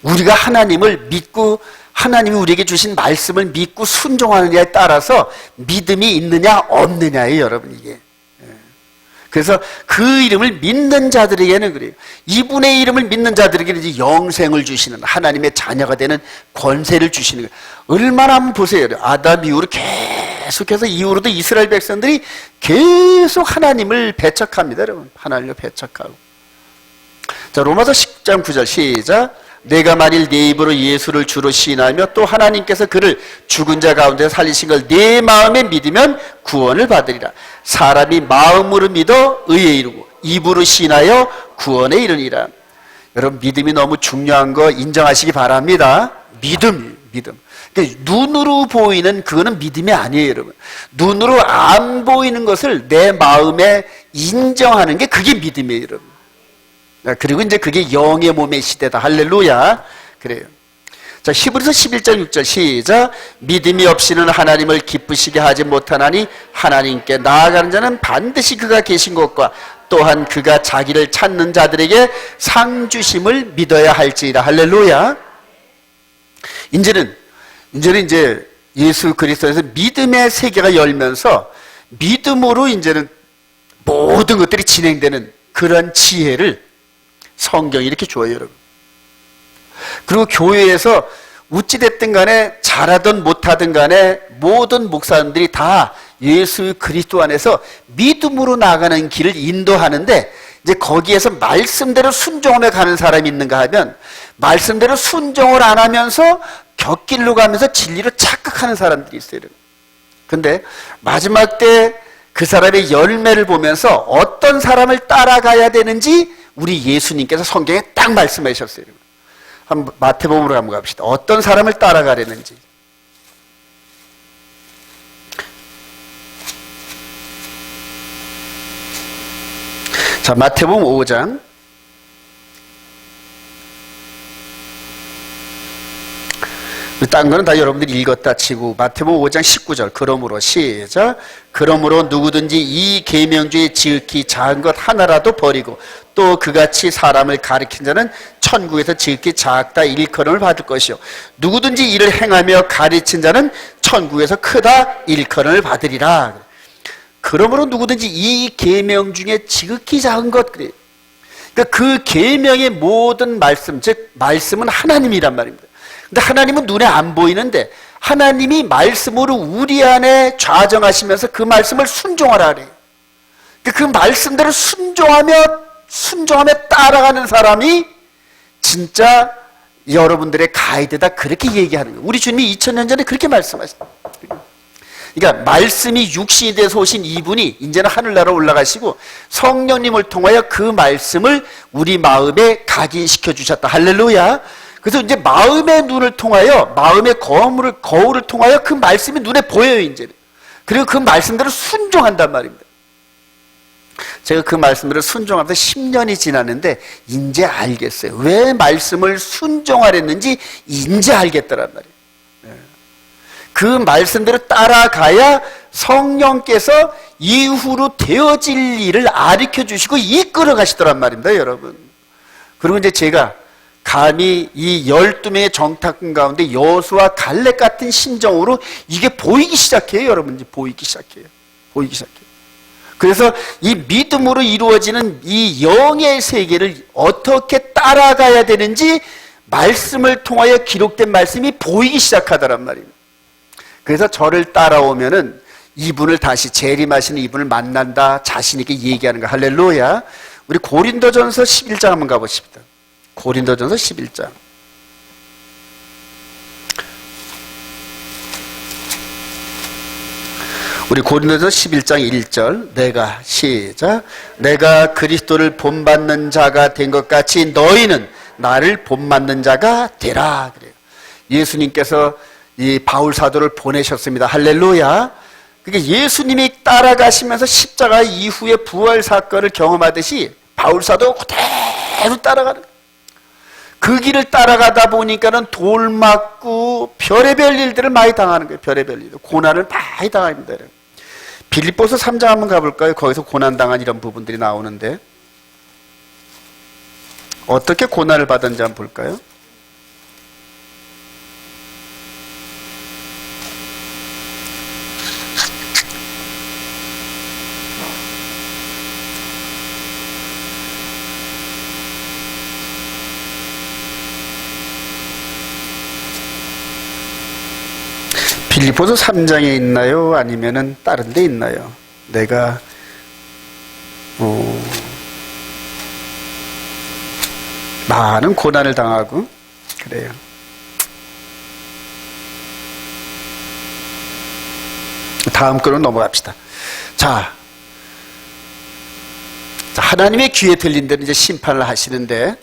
우리가 하나님을 믿고 하나님이 우리에게 주신 말씀을 믿고 순종하느냐에 따라서 믿음이 있느냐 없느냐예요, 여러분. 이게. 그래서 그 이름을 믿는 자들에게는 그래요. 이분의 이름을 믿는 자들에게는 이제 영생을 주시는, 하나님의 자녀가 되는 권세를 주시는 거예요. 얼마나 한번 보세요. 아담 이후로 계속해서 이후로도 이스라엘 백성들이 계속 하나님을 배척합니다, 여러분. 하나님을 배척하고. 자, 로마서 10장 9절 시작. 내가 만일 내 입으로 예수를 주로 시인하며 또 하나님께서 그를 죽은 자 가운데 살리신 걸 내 마음에 믿으면 구원을 받으리라. 사람이 마음으로 믿어 의에 이르고 입으로 시인하여 구원에 이르니라. 여러분, 믿음이 너무 중요한 거 인정하시기 바랍니다. 믿음. 그러니까 눈으로 보이는 그거는 믿음이 아니에요, 여러분. 눈으로 안 보이는 것을 내 마음에 인정하는 게 그게 믿음이에요, 여러분. 그리고 이제 그게 영의 몸의 시대다. 할렐루야. 그래요. 자, 히브리서 11장 6절 시작. 믿음이 없이는 하나님을 기쁘시게 하지 못하나니 하나님께 나아가는 자는 반드시 그가 계신 것과 또한 그가 자기를 찾는 자들에게 상 주심을 믿어야 할지라. 할렐루야. 이제는 이제 예수 그리스도에서 믿음의 세계가 열면서 믿음으로 이제는 모든 것들이 진행되는 그런 지혜를 성경이 이렇게 줘요, 여러분. 그리고 교회에서 어찌됐든 간에 잘하든 못하든 간에 모든 목사님들이 다 예수 그리스도 안에서 믿음으로 나가는 길을 인도하는데, 이제 거기에서 말씀대로 순종하며 가는 사람이 있는가 하면 말씀대로 순종을 안 하면서 곁길로 가면서 진리로 착각하는 사람들이 있어요. 근데 마지막 때 그 사람의 열매를 보면서 어떤 사람을 따라가야 되는지 우리 예수님께서 성경에 딱 말씀하셨어요. 한번 마태복음으로 한번 갑시다. 어떤 사람을 따라가려는지. 자, 마태복음 5장. 딴 거는 다 여러분들이 읽었다 치고 마태복음 5장 19절. 그러므로 시작. 그러므로 누구든지 이 계명 중에 지극히 작은 것 하나라도 버리고 또 그같이 사람을 가리킨 자는 천국에서 지극히 작다 일컬음을 받을 것이요 누구든지 이를 행하며 가르친 자는 천국에서 크다 일컬음을 받으리라. 그러므로 누구든지 이 계명 중에 지극히 작은 것, 그래요. 그러니까 그 계명의 모든 말씀, 즉 말씀은 하나님이란 말입니다. 근데 하나님은 눈에 안 보이는데 하나님이 말씀으로 우리 안에 좌정하시면서 그 말씀을 순종하라 그래요. 그 말씀대로 순종하며 따라가는 사람이 진짜 여러분들의 가이드다, 그렇게 얘기하는 거예요. 우리 주님이 2000년 전에 그렇게 말씀하셨어요. 그러니까 말씀이 육신이 돼서 오신 이분이 이제는 하늘나라 올라가시고 성령님을 통하여 그 말씀을 우리 마음에 각인시켜 주셨다. 할렐루야. 그래서 이제 마음의 눈을 통하여, 마음의 거울을 통하여 그 말씀이 눈에 보여요, 이제. 그리고 그 말씀대로 순종한단 말입니다. 제가 그 말씀대로 순종하면서 10년이 지났는데, 이제 알겠어요. 왜 말씀을 순종하랬는지 이제 알겠더란 말이에요. 그 말씀대로 따라가야 성령께서 이후로 되어질 일을 가르쳐 주시고 이끌어 가시더란 말입니다, 여러분. 그리고 이제 제가 감히 이 12명의 정탐꾼 가운데 여호수아 갈렙 같은 심정으로 이게 보이기 시작해요, 여러분. 이제 보이기 시작해요. 그래서 이 믿음으로 이루어지는 이 영의 세계를 어떻게 따라가야 되는지 말씀을 통하여 기록된 말씀이 보이기 시작하더란 말입니다. 그래서 저를 따라오면은 이분을 다시 재림하시는 이분을 만난다, 자신 있게 얘기하는 거. 할렐루야. 우리 고린도전서 11장 한번 가보십시다. 고린도전서 11장. 우리 고린도전서 11장 1절. 내가 시작. 내가 그리스도를 본받는 자가 된 것 같이 너희는 나를 본받는 자가 되라. 그래요. 예수님께서 이 바울 사도를 보내셨습니다. 할렐루야. 그러니까 예수님이 따라가시면서 십자가 이후의 부활 사건을 경험하듯이 바울사도 그대로 따라가는 거예요. 그 길을 따라가다 보니까는 돌 맞고 별의별 일들을 많이 당하는 거예요. 별의별 일들. 고난을 많이 당합니다. 빌립보서 3장 한번 가볼까요? 거기서 고난당한 이런 부분들이 나오는데 어떻게 고난을 받은지 한번 볼까요? 빌립보서 3장에 있나요? 아니면은 다른 데 있나요? 내가 많은 고난을 당하고 그래요. 다음 거로 넘어갑시다. 자, 하나님의 귀에 들린 대로 이제 심판을 하시는데,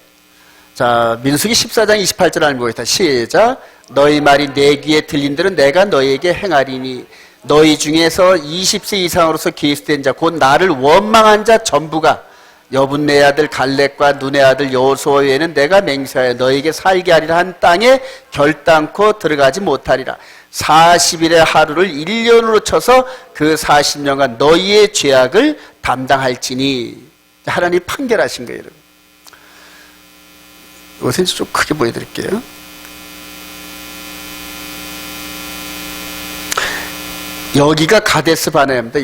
자, 민수기 14장 28절 알고 있다. 시작. 너희 말이 내 귀에 들린 대로 내가 너희에게 행하리니 너희 중에서 20세 이상으로서 계수된 자 곧 나를 원망한 자 전부가 여분네 아들 갈렙과 눈의 아들 여호수아 외에는 내가 맹세하여 너희에게 살게 하리라 한 땅에 결단코 들어가지 못하리라. 40일의 하루를 1년으로 쳐서 그 40년간 너희의 죄악을 담당할지니. 하나님이 판결하신 거예요. 여러분. 이것은 좀 크게 보여드릴게요. 여기가 가데스 바네아입니다.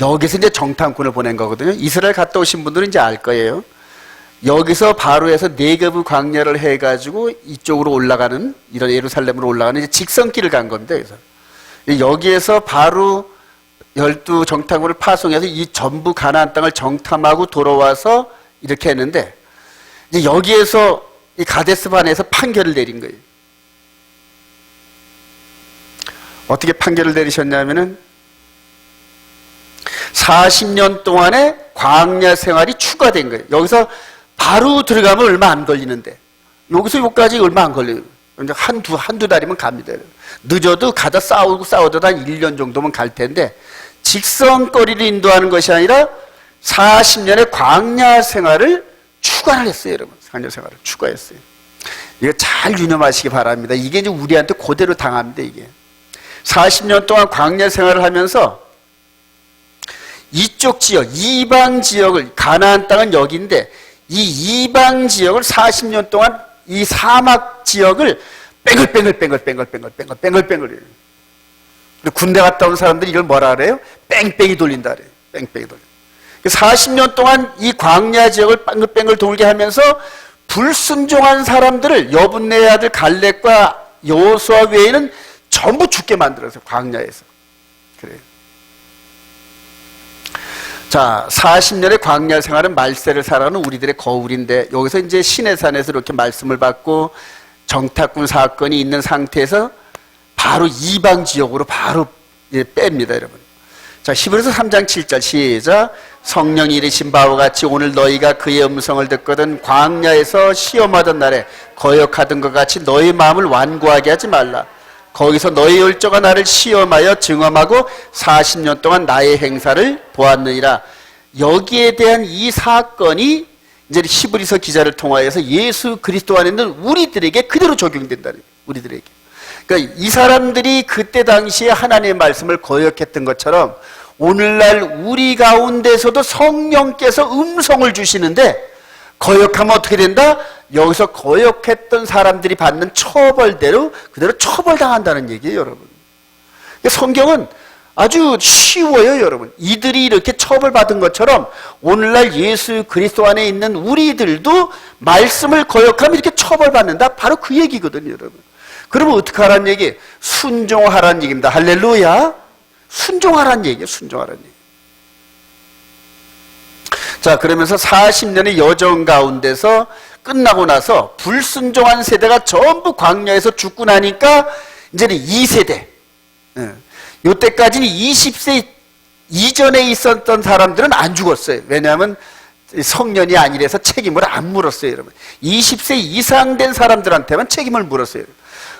여기서 이제 정탐꾼을 보낸 거거든요. 이스라엘 갔다 오신 분들은 이제 알 거예요. 여기서 바로에서 네게브 광야를 해가지고 이쪽으로 올라가는, 이런 예루살렘으로 올라가는 이제 직선길을 간 겁니다. 그래서 여기에서 바로 12 정탐꾼을 파송해서 이 전부 가나안 땅을 정탐하고 돌아와서 이렇게 했는데, 이제 여기에서 이 가데스 바네아에서 판결을 내린 거예요. 어떻게 판결을 내리셨냐면은 40년 동안의 광야 생활이 추가된 거예요. 여기서 바로 들어가면 얼마 안 걸리는데 여기서 여기까지 얼마 안 걸려요. 이제 한두 달이면 갑니다. 늦어도 가다 싸우다 한 1년 정도면 갈 텐데 직선거리를 인도하는 것이 아니라 40년의 광야 생활을 추가를 했어요. 여러분. 광야 생활을 추가했어요. 이거 잘 유념하시기 바랍니다. 이게 이제 우리한테 그대로 당합니다. 이게 40년 동안 광야 생활을 하면서 이쪽 지역, 이방 지역을, 가나안 땅은 여기인데 이 이방 지역을 40년 동안 이 사막 지역을 뺑글뺑글 군대 갔다 온 사람들이 이걸 뭐라 그래요? 뺑뺑이 돌린다 그래요. 뺑뺑이 돌린다. 40년 동안 이 광야 지역을 뺑글뺑글 돌게 하면서 불순종한 사람들을 여분네 아들 갈렙과 여호수아 외에는 전부 죽게 만들었어요. 광야에서. 그래요. 자, 40년의 광야 생활은 말세를 살아가는 우리들의 거울인데 여기서 이제 시내산에서 이렇게 말씀을 받고 정탐꾼 사건이 있는 상태에서 바로 이방 지역으로 바로 뺍니다, 여러분. 자, 히브리서 3장 7절 시작. 성령이 이르신 바와 같이 오늘 너희가 그의 음성을 듣거든 광야에서 시험하던 날에 거역하던 것 같이 너희 마음을 완고하게 하지 말라. 거기서 너희 열조가 나를 시험하여 증험하고 40년 동안 나의 행사를 보았느니라. 여기에 대한 이 사건이 이제 히브리서 기자를 통하여서 예수 그리스도 안에 있는 우리들에게 그대로 적용된다는 거예요. 우리들에게. 그러니까 이 사람들이 그때 당시에 하나님의 말씀을 거역했던 것처럼 오늘날 우리 가운데서도 성령께서 음성을 주시는데 거역하면 어떻게 된다? 여기서 거역했던 사람들이 받는 처벌대로 그대로 처벌당한다는 얘기예요, 여러분. 성경은 아주 쉬워요, 여러분. 이들이 이렇게 처벌받은 것처럼 오늘날 예수 그리스도 안에 있는 우리들도 말씀을 거역하면 이렇게 처벌받는다. 바로 그 얘기거든요, 여러분. 그러면 어떻게 하라는 얘기? 순종하라는 얘기입니다. 할렐루야. 순종하라는 얘기예요, 순종하라는 얘기. 자, 그러면서 40년의 여정 가운데서 끝나고 나서 불순종한 세대가 전부 광야에서 죽고 나니까 이제는 2세대. 이때까지는 20세 이전에 있었던 사람들은 안 죽었어요. 왜냐하면 성년이 아니라서 책임을 안 물었어요, 여러분. 20세 이상 된 사람들한테만 책임을 물었어요.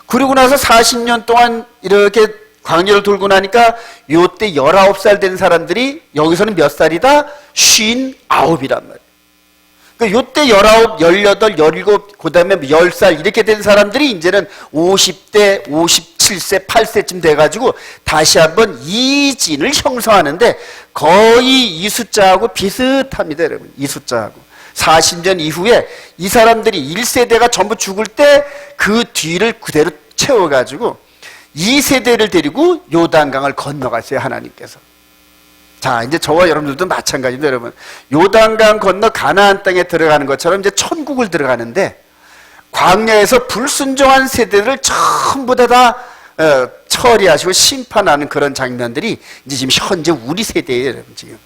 그리고 나서 40년 동안 이렇게 광야를 돌고 나니까 요때 19살 된 사람들이 여기서는 몇 살이다? 59이란 말이에요. 그러니까 요때 19, 18, 17, 그 다음에 10살 이렇게 된 사람들이 이제는 50대, 57세, 8세쯤 돼가지고 다시 한번 이진을 형성하는데 거의 이 숫자하고 비슷합니다, 여러분. 이 숫자하고. 40년 이후에 이 사람들이 1세대가 전부 죽을 때 그 뒤를 그대로 채워가지고 2세대를 데리고 요단강을 건너갔어요, 하나님께서. 자, 이제 저와 여러분들도 마찬가지입니다, 여러분. 요단강 건너 가나안 땅에 들어가는 것처럼 이제 천국을 들어가는데 광야에서 불순종한 세대를 전부 다 처리하시고 심판하는 그런 장면들이 이제 지금 현재 우리 세대예요, 여러분, 지금.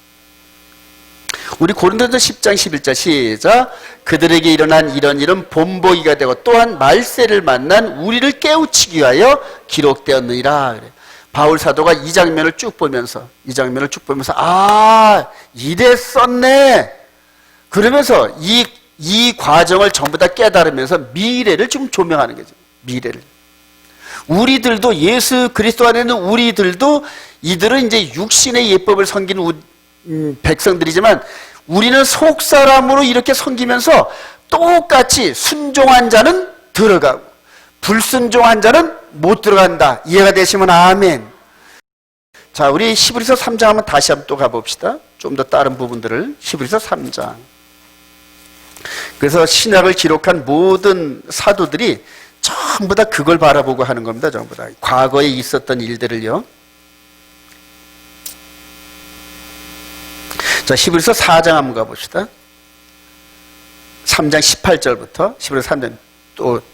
우리 고린도전서 10장 11절 시작. 그들에게 일어난 이런 일은 본보기가 되고 또한 말세를 만난 우리를 깨우치기 위하여 기록되었느니라. 그래. 바울 사도가 이 장면을 쭉 보면서 아, 이랬었네. 그러면서 이 과정을 전부 다 깨달으면서 미래를 좀 조명하는 거죠. 미래를. 우리들도 예수 그리스도 안에 있는 우리들도 이들은 이제 육신의 예법을 섬기는 백성들이지만 우리는 속사람으로 이렇게 섬기면서 똑같이 순종한 자는 들어가고 불순종한 자는 못 들어간다. 이해가 되시면 아멘. 자, 우리 히브리서 3장 한번 다시 한번 또 가봅시다. 좀 더 다른 부분들을. 히브리서 3장. 그래서 신약을 기록한 모든 사도들이 전부 다 그걸 바라보고 하는 겁니다. 전부 다. 과거에 있었던 일들을요. 자, 히브리서 4장 한번 가봅시다. 3장 18절부터 히브리서 3장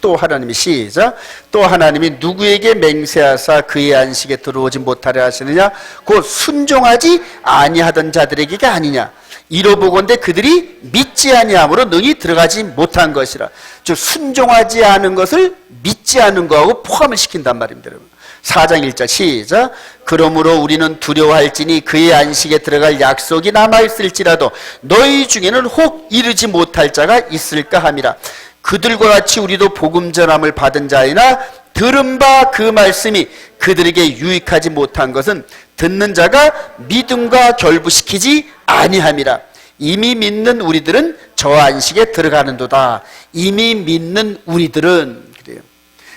또 하나님이 시작. 또 하나님이 누구에게 맹세하사 그의 안식에 들어오지 못하려 하시느냐? 곧 순종하지 아니하던 자들에게가 아니냐? 이로보건대 그들이 믿지 아니함으로 능히 들어가지 못한 것이라. 즉 순종하지 않은 것을 믿지 않은 거하고 포함을 시킨단 말입니다, 여러분. 4장 1절 시작. 그러므로 우리는 두려워할지니 그의 안식에 들어갈 약속이 남아있을지라도 너희 중에는 혹 이르지 못할 자가 있을까 함이라. 그들과 같이 우리도 복음 전함을 받은 자이나 들은 바 그 말씀이 그들에게 유익하지 못한 것은 듣는 자가 믿음과 결부시키지 아니함이라. 이미 믿는 우리들은 저 안식에 들어가는도다. 이미 믿는 우리들은 그래요.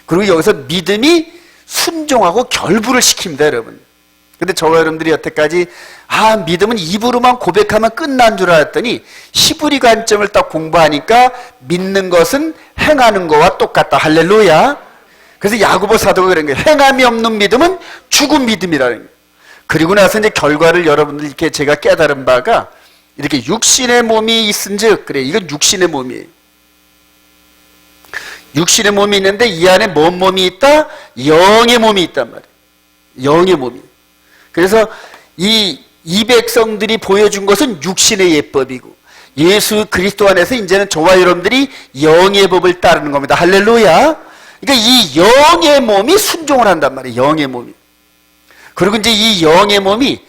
그리고 여기서 믿음이 순종하고 결부를 시킵니다, 여러분. 근데 저와 여러분들이 여태까지 믿음은 입으로만 고백하면 끝난 줄 알았더니 히브리 관점을 딱 공부하니까 믿는 것은 행하는 거와 똑같다. 할렐루야. 그래서 야고보 사도가 그런 거예요. 행함이 없는 믿음은 죽은 믿음이라는 거예요. 그리고 나서 이제 결과를 여러분들 이렇게 제가 깨달은 바가 이렇게 육신의 몸이 있은즉, 그래, 이건 육신의 몸이에요. 육신의 몸이 있는데 이 안에 뭔 몸이 있다? 영의 몸이 있단 말이에요. 영의 몸이. 그래서 이 백성들이 보여준 것은 육신의 예법이고 예수 그리스도 안에서 이제는 저와 여러분들이 영의 법을 따르는 겁니다. 할렐루야. 그러니까 이 영의 몸이 순종을 한단 말이에요. 영의 몸이. 그리고 이제 이 영의 몸이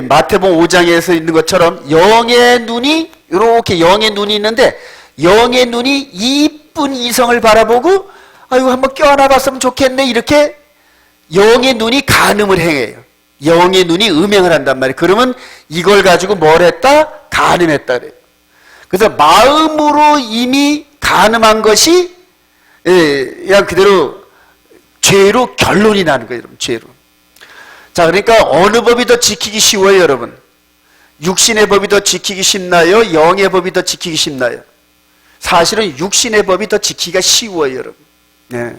마태복음 5장에서 있는 것처럼 영의 눈이 이렇게 영의 눈이 있는데 영의 눈이 이쁜 이성을 바라보고 아이고 한번 껴안아 봤으면 좋겠네 이렇게 영의 눈이 간음을 행해요. 영의 눈이 음행을 한단 말이에요. 그러면 이걸 가지고 뭘 했다? 간음했다 그래요. 그래서 마음으로 이미 간음한 것이 그냥 그대로 죄로 결론이 나는 거예요. 여러분. 죄로. 자, 그러니까 어느 법이 더 지키기 쉬워요, 여러분? 육신의 법이 더 지키기 쉽나요? 영의 법이 더 지키기 쉽나요? 사실은 육신의 법이 더 지키기가 쉬워요, 여러분. 네.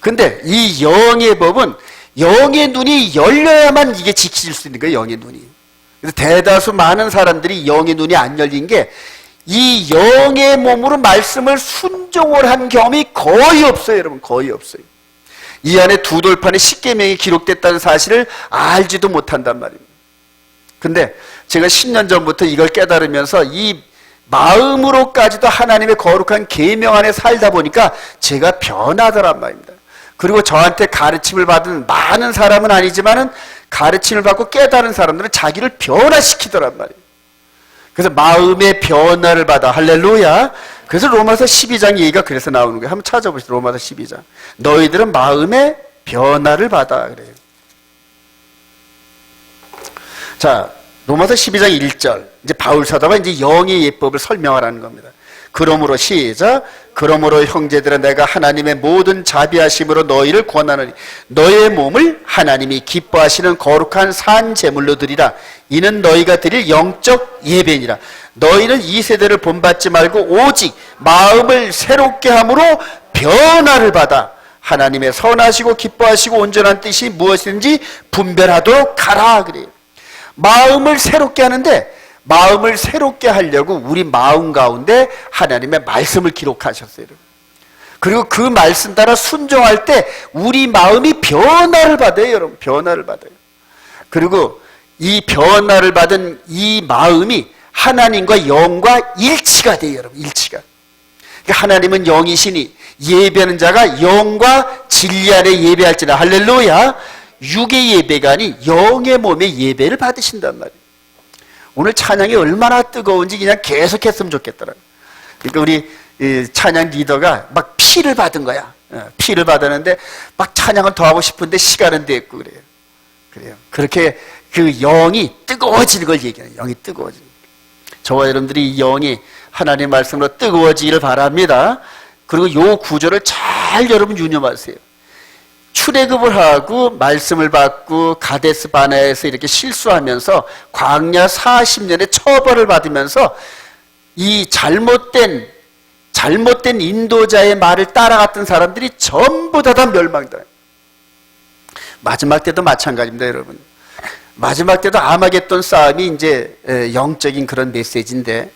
근데 이 영의 법은 영의 눈이 열려야만 이게 지킬 수 있는 거예요, 영의 눈이. 그래서 대다수 많은 사람들이 영의 눈이 안 열린 게 이 영의 몸으로 말씀을 순종을 한 경험이 거의 없어요, 여러분. 거의 없어요. 이 안에 두 돌판에 십계명이 기록됐다는 사실을 알지도 못한단 말입니다. 근데 제가 10년 전부터 이걸 깨달으면서 이 마음으로까지도 하나님의 거룩한 계명 안에 살다 보니까 제가 변하더란 말입니다. 그리고 저한테 가르침을 받은 많은 사람은 아니지만은 가르침을 받고 깨달은 사람들은 자기를 변화시키더란 말이에요. 그래서 마음의 변화를 받아. 할렐루야. 그래서 로마서 12장 얘기가 그래서 나오는 거예요. 한번 찾아보시죠. 로마서 12장. 너희들은 마음의 변화를 받아. 그래요. 자, 로마서 12장 1절. 이제 바울 사도가 이제 영의 예법을 설명하라는 겁니다. 그러므로 시작. 그러므로 형제들아 내가 하나님의 모든 자비하심으로 너희를 권하노니 너의 몸을 하나님이 기뻐하시는 거룩한 산 제물로 드리라. 이는 너희가 드릴 영적 예배니라. 너희는 이 세대를 본받지 말고 오직 마음을 새롭게 함으로 변화를 받아 하나님의 선하시고 기뻐하시고 온전한 뜻이 무엇인지 분별하도록 하라. 그래요. 마음을 새롭게 하는데, 마음을 새롭게 하려고 우리 마음 가운데 하나님의 말씀을 기록하셨어요. 그리고 그 말씀 따라 순종할 때 우리 마음이 변화를 받아요. 여러분, 변화를 받아요. 그리고 이 변화를 받은 이 마음이 하나님과 영과 일치가 돼요. 여러분, 일치가. 그러니까 하나님은 영이시니 예배하는 자가 영과 진리 안에 예배할지라. 할렐루야. 육의 예배가 아닌 영의 몸의 예배를 받으신단 말이에요. 오늘 찬양이 얼마나 뜨거운지 그냥 계속했으면 좋겠더라고요. 그러니까 우리 찬양 리더가 막 피를 받은 거야. 피를 받았는데 막 찬양을 더 하고 싶은데 시간은 됐고 그래요. 그래요. 그렇게 그 영이 뜨거워지는 걸 얘기해요. 영이 뜨거워지는 거. 저와 여러분들이 이 영이 하나님의 말씀으로 뜨거워지기를 바랍니다. 그리고 이 구절을 잘 여러분 유념하세요. 출애굽을 하고 말씀을 받고 가데스 바네아에서 이렇게 실수하면서 광야 40년의 처벌을 받으면서 이 잘못된 인도자의 말을 따라갔던 사람들이 전부 다 멸망당해요. 마지막 때도 마찬가지입니다, 여러분. 마지막 때도 아마겟돈 싸움이 이제 영적인 그런 메시지인데,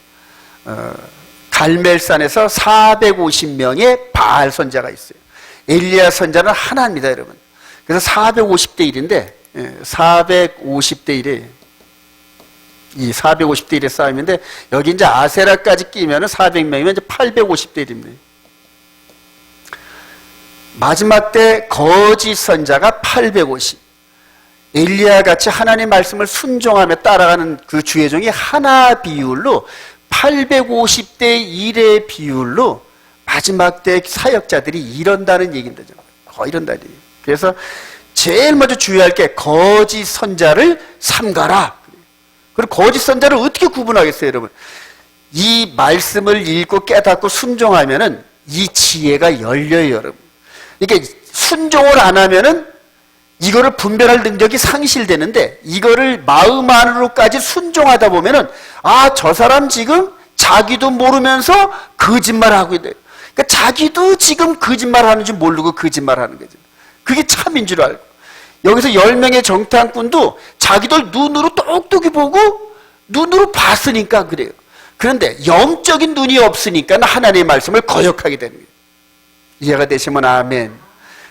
갈멜산에서 450명의 바알 선자가 있어요. 엘리야 선자는 하나입니다, 여러분. 그래서 450대 1인데, 450대 1에, 이 450대 1의 싸움인데, 여기 이제 아세라까지 끼면 400명이면 이제 850대 1입니다. 마지막 때 거짓 선자가 850. 엘리야 같이 하나님의 말씀을 순종하며 따라가는 그 주의 종이 하나 비율로 850대 1의 비율로 마지막 때 사역자들이 이런다는 얘기입니다. 거의 이런다는 얘기예요. 그래서 제일 먼저 주의할 게 거짓 선자를 삼가라. 그리고 거짓 선자를 어떻게 구분하겠어요, 여러분? 이 말씀을 읽고 깨닫고 순종하면은 이 지혜가 열려요, 여러분. 그러니까 순종을 안 하면은 이거를 분별할 능력이 상실되는데, 이거를 마음 안으로까지 순종하다 보면은 저 사람 지금 자기도 모르면서 거짓말하고 있네. 그러니까 자기도 지금 거짓말하는 줄 모르고 거짓말하는 거죠. 그게 참인 줄 알고. 여기서 10명의 정탐꾼도 자기들 눈으로 똑똑히 보고 눈으로 봤으니까 그래요. 그런데 영적인 눈이 없으니까 하나님의 말씀을 거역하게 되는 거예요. 이해가 되시면 아멘.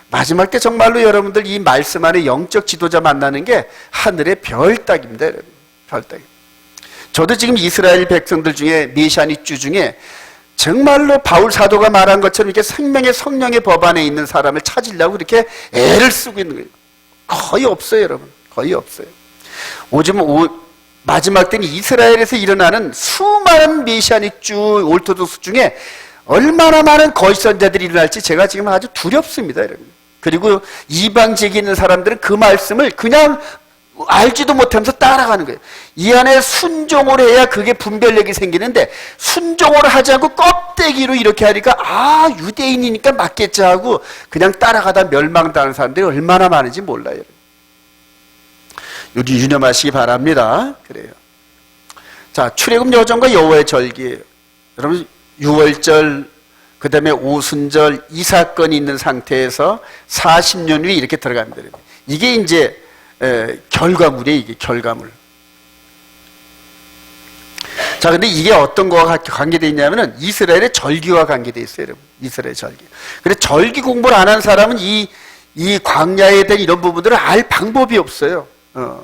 마지막 때 정말로 여러분들 이 말씀 안에 영적 지도자 만나는 게 하늘의 별따기입니다, 여러분. 별따기. 저도 지금 이스라엘 백성들 중에 메시아닉주 중에 정말로 바울 사도가 말한 것처럼 이렇게 생명의 성령의 법 안에 있는 사람을 찾으려고 이렇게 애를 쓰고 있는 거예요. 거의 없어요, 여러분. 거의 없어요. 마지막 때는 이스라엘에서 일어나는 수많은 메시아닉주 올토독스 중에 얼마나 많은 거짓 선자들이 일어날지 제가 지금 아주 두렵습니다, 여러분. 그리고 이방지역에 있는 사람들은 그 말씀을 그냥 알지도 못하면서 따라가는 거예요. 이 안에 순종을 해야 그게 분별력이 생기는데, 순종을 하지 않고 껍데기로 이렇게 하니까 유대인이니까 맞겠지 하고 그냥 따라가다 멸망당하는 사람들이 얼마나 많은지 몰라요. 여기 유념하시기 바랍니다. 그래요. 자, 출애굽 여정과 여호와의 절기예요. 여러분, 6월절, 그 다음에 오순절, 이 사건이 있는 상태에서 40년 후에 이렇게 들어갑니다. 이게 이제 결과물이에요, 이게 결과물. 자, 근데 이게 어떤 거와 관계되어 있냐면은 이스라엘의 절기와 관계되어 있어요, 여러분. 이스라엘 절기. 근데 절기 공부를 안 한 사람은 이 광야에 대한 이런 부분들을 알 방법이 없어요. 그러니까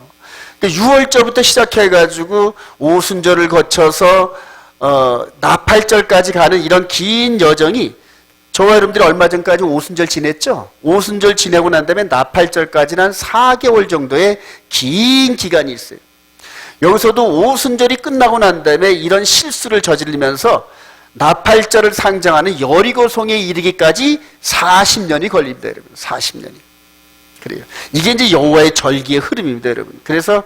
6월절부터 시작해가지고 오순절을 거쳐서 나팔절까지 가는 이런 긴 여정이, 저와 여러분들이 얼마 전까지 오순절 지냈죠? 오순절 지내고 난 다음에 나팔절까지는 한 4개월 정도의 긴 기간이 있어요. 여기서도 오순절이 끝나고 난 다음에 이런 실수를 저지르면서 나팔절을 상징하는 여리고성에 이르기까지 40년이 걸립니다, 여러분. 40년이. 그래요. 이게 이제 여호와의 절기의 흐름입니다, 여러분. 그래서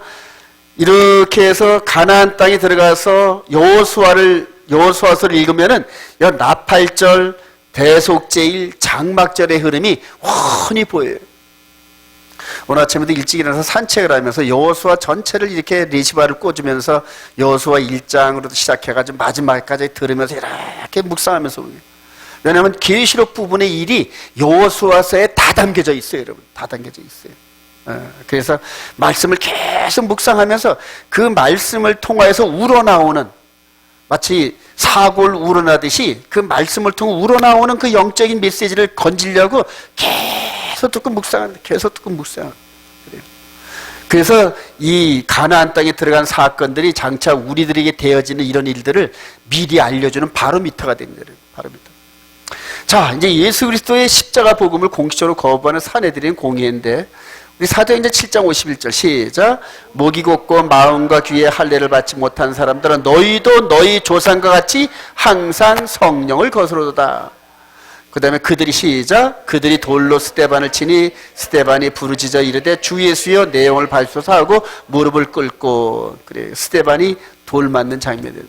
이렇게 해서 가나안 땅에 들어가서 여호수아서를 읽으면은 나팔절, 대속제일, 장막절의 흐름이 훤히 보여요. 오늘 아침에도 일찍 일어나서 산책을 하면서 여호수아 전체를 이렇게 레시바를 꽂으면서 여호수아 1장으로 시작해가지고 마지막까지 들으면서 이렇게 묵상하면서, 왜냐하면 계시록 부분의 일이 여호수아서에 다 담겨져 있어요, 여러분. 다 담겨져 있어요. 그래서 말씀을 계속 묵상하면서 그 말씀을 통하여서 우러나오는, 마치 사골 우러나듯이 그 말씀을 통해 우러나오는 그 영적인 메시지를 건지려고 계속 듣고 묵상한다. 계속 듣고 묵상한다. 그래서 이 가나안 땅에 들어간 사건들이 장차 우리들에게 되어지는 이런 일들을 미리 알려주는 바로미터가 됩니다. 바로미터. 자, 이제 예수 그리스도의 십자가 복음을 공식적으로 거부하는 사내들인 공의인데, 우리 사도행전 7장 51절 시작. 목이 곧고 마음과 귀에 할례를 받지 못한 사람들은 너희도 너희 조상과 같이 항상 성령을 거스르도다. 그 다음에 그들이 시작. 그들이 돌로 스데반을 치니 스데반이 부르짖어 이르되 주 예수여 내 영을 받으소서 하고 무릎을 꿇고. 그래, 스데반이 돌 맞는 장면이에요.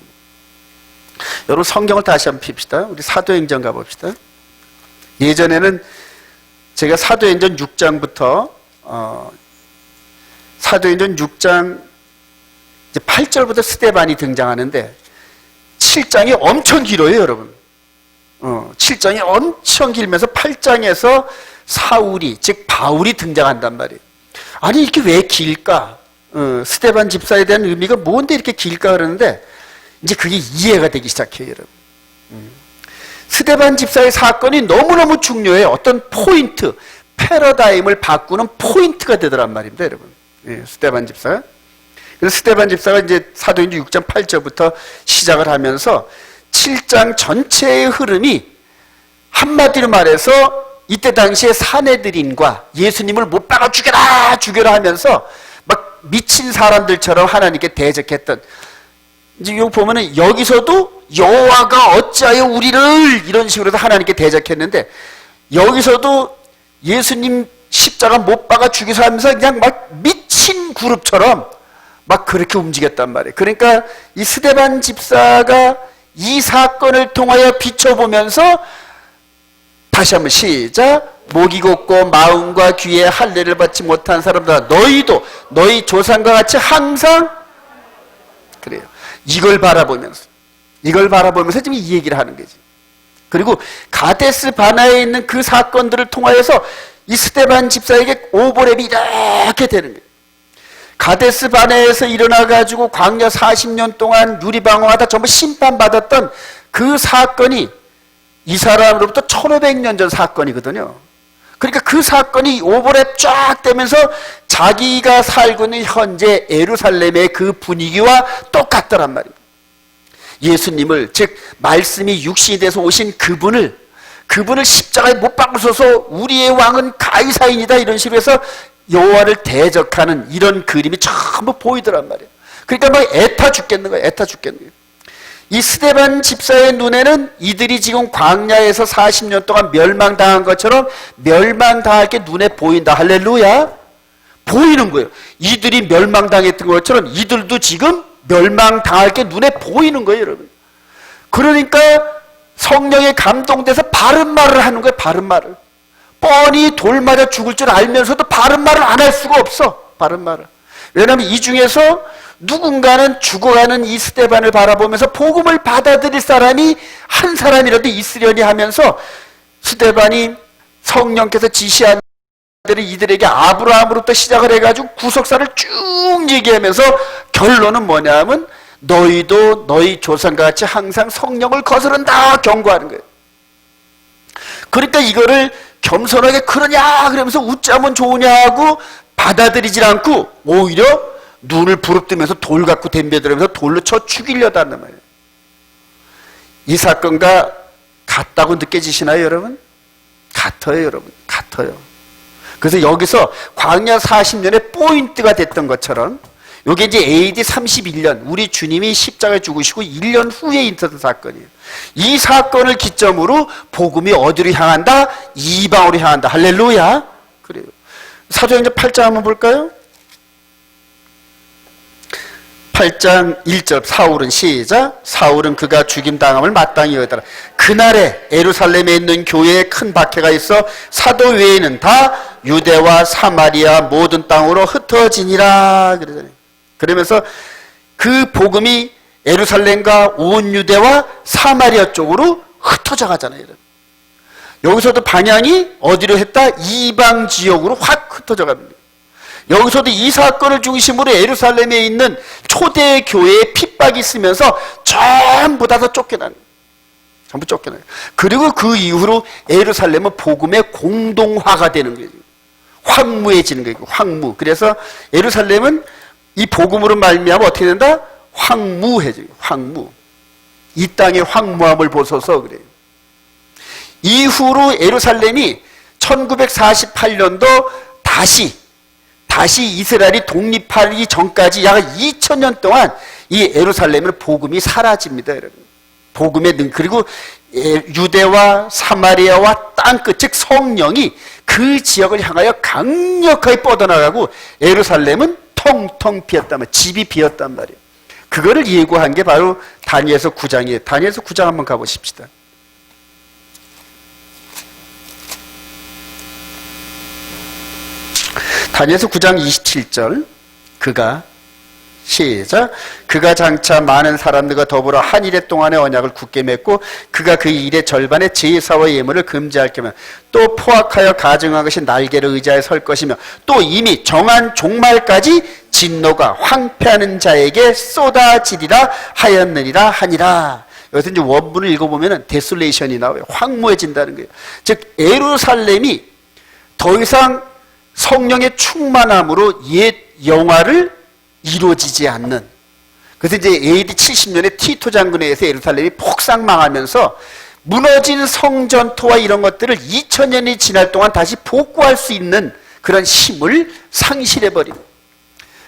여러분 성경을 다시 한번 핍시다. 우리 사도행전 가봅시다. 예전에는 제가 사도행전 6장부터 사도행전 6장 이제 8절부터 스데반이 등장하는데 7장이 엄청 길어요, 여러분. 7장이 엄청 길면서 8장에서 사울이, 즉 바울이 등장한단 말이에요. 아니 이렇게 왜 길까? 스데반 집사에 대한 의미가 뭔데 이렇게 길까 그러는데 이제 그게 이해가 되기 시작해요, 여러분. 스데반 집사의 사건이 너무너무 중요해요. 어떤 포인트, 패러다임을 바꾸는 포인트가 되더란 말입니다, 여러분. 스데반 집사가. 그래서 스데반 집사가 이제 사도행전 6장 8절부터 시작을 하면서 7장 전체의 흐름이 한마디로 말해서 이때 당시에 사내들인과 예수님을 못 박아 죽여라 죽여라 하면서 막 미친 사람들처럼 하나님께 대적했던, 이제 이거 보면은 여기서도 여호와가 어찌하여 우리를 이런 식으로 하나님께 대적했는데, 여기서도 예수님 십자가 못 박아 죽여서 하면서 그냥 막 미친 그룹처럼 막 그렇게 움직였단 말이에요. 그러니까 이 스데반 집사가 이 사건을 통하여 비춰보면서 다시 한번 시작. 목이 곧고 마음과 귀에 할례를 받지 못한 사람들아 너희도 너희 조상과 같이 항상 그래요. 이걸 바라보면서 지금 이 얘기를 하는 거지. 그리고 가데스 바나에 있는 그 사건들을 통하여서 이 스데반 집사에게 오버랩이 이렇게 되는 거예요. 가데스 바네에서 일어나가지고 광야 40년 동안 유리방황하다 전부 심판받았던 그 사건이 이 사람으로부터 1500년 전 사건이거든요. 그러니까 그 사건이 오버랩 쫙 되면서 자기가 살고 있는 현재 예루살렘의 그 분위기와 똑같더란 말이에요. 예수님을, 즉 말씀이 육신이 돼서 오신 그분을 십자가에 못 박으셔서 우리의 왕은 가이사인이다 이런 식으로 해서 여호와를 대적하는 이런 그림이 전부 보이더란 말이에요. 그러니까 막 애타 죽겠는 거예요. 이 스데반 집사의 눈에는 이들이 지금 광야에서 40년 동안 멸망당한 것처럼 멸망당할 게 눈에 보인다. 할렐루야. 보이는 거예요. 이들이 멸망당했던 것처럼 이들도 지금 멸망당할 게 눈에 보이는 거예요, 여러분. 그러니까 성령에 감동돼서 바른 말을 하는 거예요, 바른 말을. 뻔히 돌 맞아 죽을 줄 알면서도 바른 말을 안 할 수가 없어. 바른 말을. 왜냐하면 이 중에서 누군가는 죽어가는 이 스데반을 바라보면서 복음을 받아들일 사람이 한 사람이라도 있으려니 하면서 스데반이 성령께서 지시한 대로 이들에게 아브라함으로부터 시작을 해가지고 구속사를 쭉 얘기하면서 결론은 뭐냐면 너희도 너희 조상과 같이 항상 성령을 거스른다 경고하는 거예요. 그러니까 이거를 겸손하게 그러냐 그러면서 웃자면 좋으냐 하고 받아들이질 않고 오히려 눈을 부릅뜨면서 돌 갖고 덤벼들면서 돌로 쳐 죽이려다 한단 말이에요. 이 사건과 같다고 느껴지시나요, 여러분? 같아요, 여러분. 같아요. 그래서 여기서 광야 40년의 포인트가 됐던 것처럼 이게 이제 AD 31년 우리 주님이 십자가에 죽으시고 1년 후에 있었던 사건이에요. 이 사건을 기점으로 복음이 어디로 향한다? 이방으로 향한다. 할렐루야. 그래요. 사도행전 8장 한번 볼까요? 8장 1절 사울은 시작. 사울은 그가 죽임당함을 마땅히 여겼더라. 그날에 예루살렘에 있는 교회에 큰 박해가 있어 사도 외에는 다 유대와 사마리아 모든 땅으로 흩어지니라 그러잖아요. 그러면서 그 복음이 예루살렘과 온 유대와 사마리아 쪽으로 흩어져 가잖아요. 여기서도 방향이 어디로 했다? 이방 지역으로 확 흩어져 갑니다. 여기서도 이 사건을 중심으로 예루살렘에 있는 초대 교회에 핍박이 있으면서 전부 다 쫓겨나는 거예요. 전부 쫓겨나요. 그리고 그 이후로 예루살렘은 복음의 공동화가 되는 거예요. 황무해지는 거예요. 황무. 그래서 예루살렘은 이 복음으로 말미암아 어떻게 된다? 황무해져요. 황무. 이 땅의 황무함을 보소서 그래요. 이후로 예루살렘이 1948년도 다시 이스라엘이 독립하기 전까지 약 2000년 동안 이 예루살렘은 복음이 사라집니다, 여러분. 복음의 능, 그리고 유대와 사마리아와 땅끝, 즉 성령이 그 지역을 향하여 강력하게 뻗어나가고 예루살렘은 텅텅 비었단 말이에요. 집이 비었단 말이에요. 그거를 예고한 게 바로 다니엘서 9장이에요. 다니엘서 9장 한번 가보십시다. 다니엘서 9장 27절 그가 시작. 그가 장차 많은 사람들과 더불어 한 일해 동안의 언약을 굳게 맺고 그가 그 일의 절반의 제사와 예물을 금지할 겸 또 포악하여 가증한 것이 날개를 의지하여 설 것이며 또 이미 정한 종말까지 진노가 황폐하는 자에게 쏟아지리라 하였느니라 하니라. 여기서 이제 원문을 읽어보면 데솔레이션이 나와요. 황무해진다는 거예요. 즉 예루살렘이 더 이상 성령의 충만함으로 옛 영화를 이루어지지 않는. 그래서 이제 AD 70년에 티토 장군에 의해서 예루살렘이 폭삭 망하면서 무너진 성전토와 이런 것들을 2000년이 지날 동안 다시 복구할 수 있는 그런 힘을 상실해버립니다.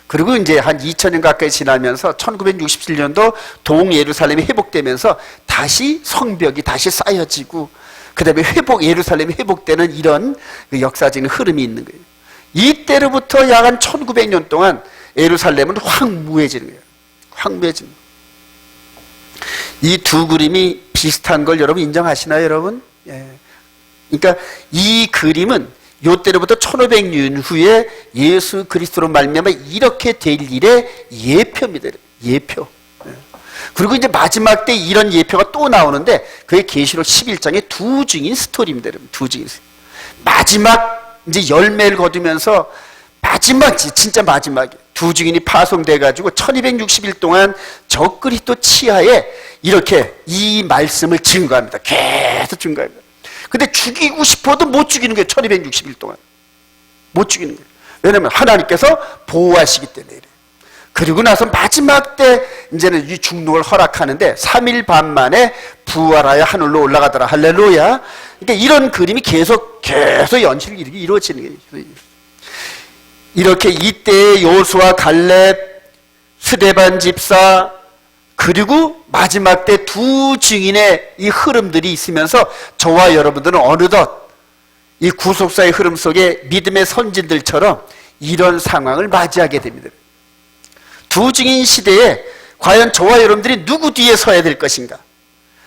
그리고 이제 한 2000년 가까이 지나면서 1967년도 동예루살렘이 회복되면서 다시 성벽이 다시 쌓여지고 그 다음에 예루살렘이 회복되는 이런 역사적인 흐름이 있는 거예요. 이때로부터 약 한 1900년 동안 예루살렘은 황무해지는 거예요. 황무해지는 거예요. 이 두 그림이 비슷한 걸 여러분 인정하시나요, 여러분? 예. 그러니까 이 그림은 요때로부터 1500년 후에 예수 그리스도로 말미암아 이렇게 될 일의 예표입니다. 예표. 예. 그리고 이제 마지막 때 이런 예표가 또 나오는데 그게 계시록 11장의 두 증인 스토리입니다, 여러분. 두 증인 스토리. 마지막 이제 열매를 거두면서 진짜 마지막에 두 증인이 파송돼 가지고 1260일 동안 저 그리스도 치하에 이렇게 이 말씀을 증거합니다. 계속 증거합니다. 근데 죽이고 싶어도 못 죽이는 거예요. 1260일 동안 못 죽이는 거예요. 왜냐하면 하나님께서 보호하시기 때문에 이래요. 그리고 나서 마지막 때 이제는 이 죽는 걸 허락하는데 3일 반 만에 부활하여 하늘로 올라가더라. 할렐루야. 그러니까 이런 그림이 계속 연실이 이렇게 이루어지는 거예요. 이렇게 이때의 요수아, 갈렙, 스데반 집사 그리고 마지막 때 두 증인의 이 흐름들이 있으면서 저와 여러분들은 어느덧 이 구속사의 흐름 속에 믿음의 선진들처럼 이런 상황을 맞이하게 됩니다. 두 증인 시대에 과연 저와 여러분들이 누구 뒤에 서야 될 것인가?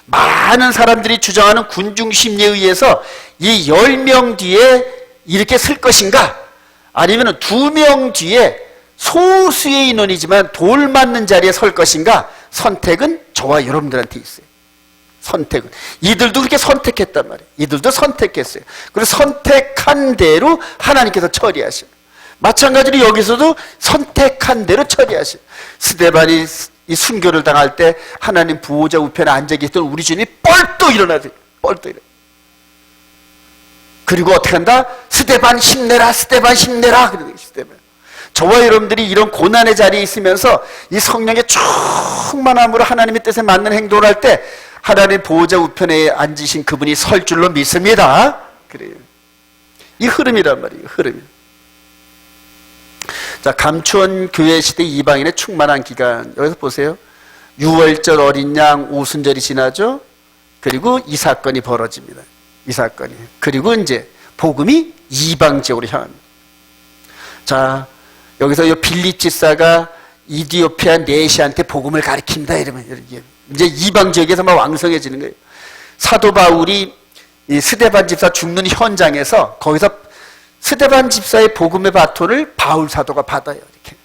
많은 사람들이 주장하는 군중 심리에 의해서 이 10명 뒤에 이렇게 설 것인가? 아니면 2명 뒤에 소수의 인원이지만 돌 맞는 자리에 설 것인가? 선택은 저와 여러분들한테 있어요. 선택은. 이들도 그렇게 선택했단 말이에요. 이들도 선택했어요. 그리고 선택한 대로 하나님께서 처리하셔요. 마찬가지로 여기서도 선택한 대로 처리하셔요. 스데반이 이 순교를 당할 때 하나님 보호자 우편에 앉아 계시던 우리 주님이 뻘떡 일어나세요. 뻘떡 일어나. 그리고 어떻게 한다? 스데반 힘내라, 스데반 힘내라. 그러는 스데반. 저와 여러분들이 이런 고난의 자리에 있으면서 이 성령의 충만함으로 하나님의 뜻에 맞는 행동을 할 때 하나님 보호자 우편에 앉으신 그분이 설 줄로 믿습니다. 그래요. 이 흐름이란 말이에요. 흐름이. 자, 감추원 교회 시대 이방인의 충만한 기간. 여기서 보세요. 6월절 어린 양 오순절이 지나죠. 그리고 이 사건이 벌어집니다. 이 사건이. 그리고 이제 복음이 이방 지역으로 향합니다. 자, 여기서 이 빌립 집사가 이디오피아 내시한테 복음을 가르칩니다. 이러면 이제 이방 지역에서 막 왕성해지는 거예요. 사도 바울이 이 스데반 집사 죽는 현장에서 거기서 스데반 집사의 복음의 바톤을 바울 사도가 받아요. 이렇게.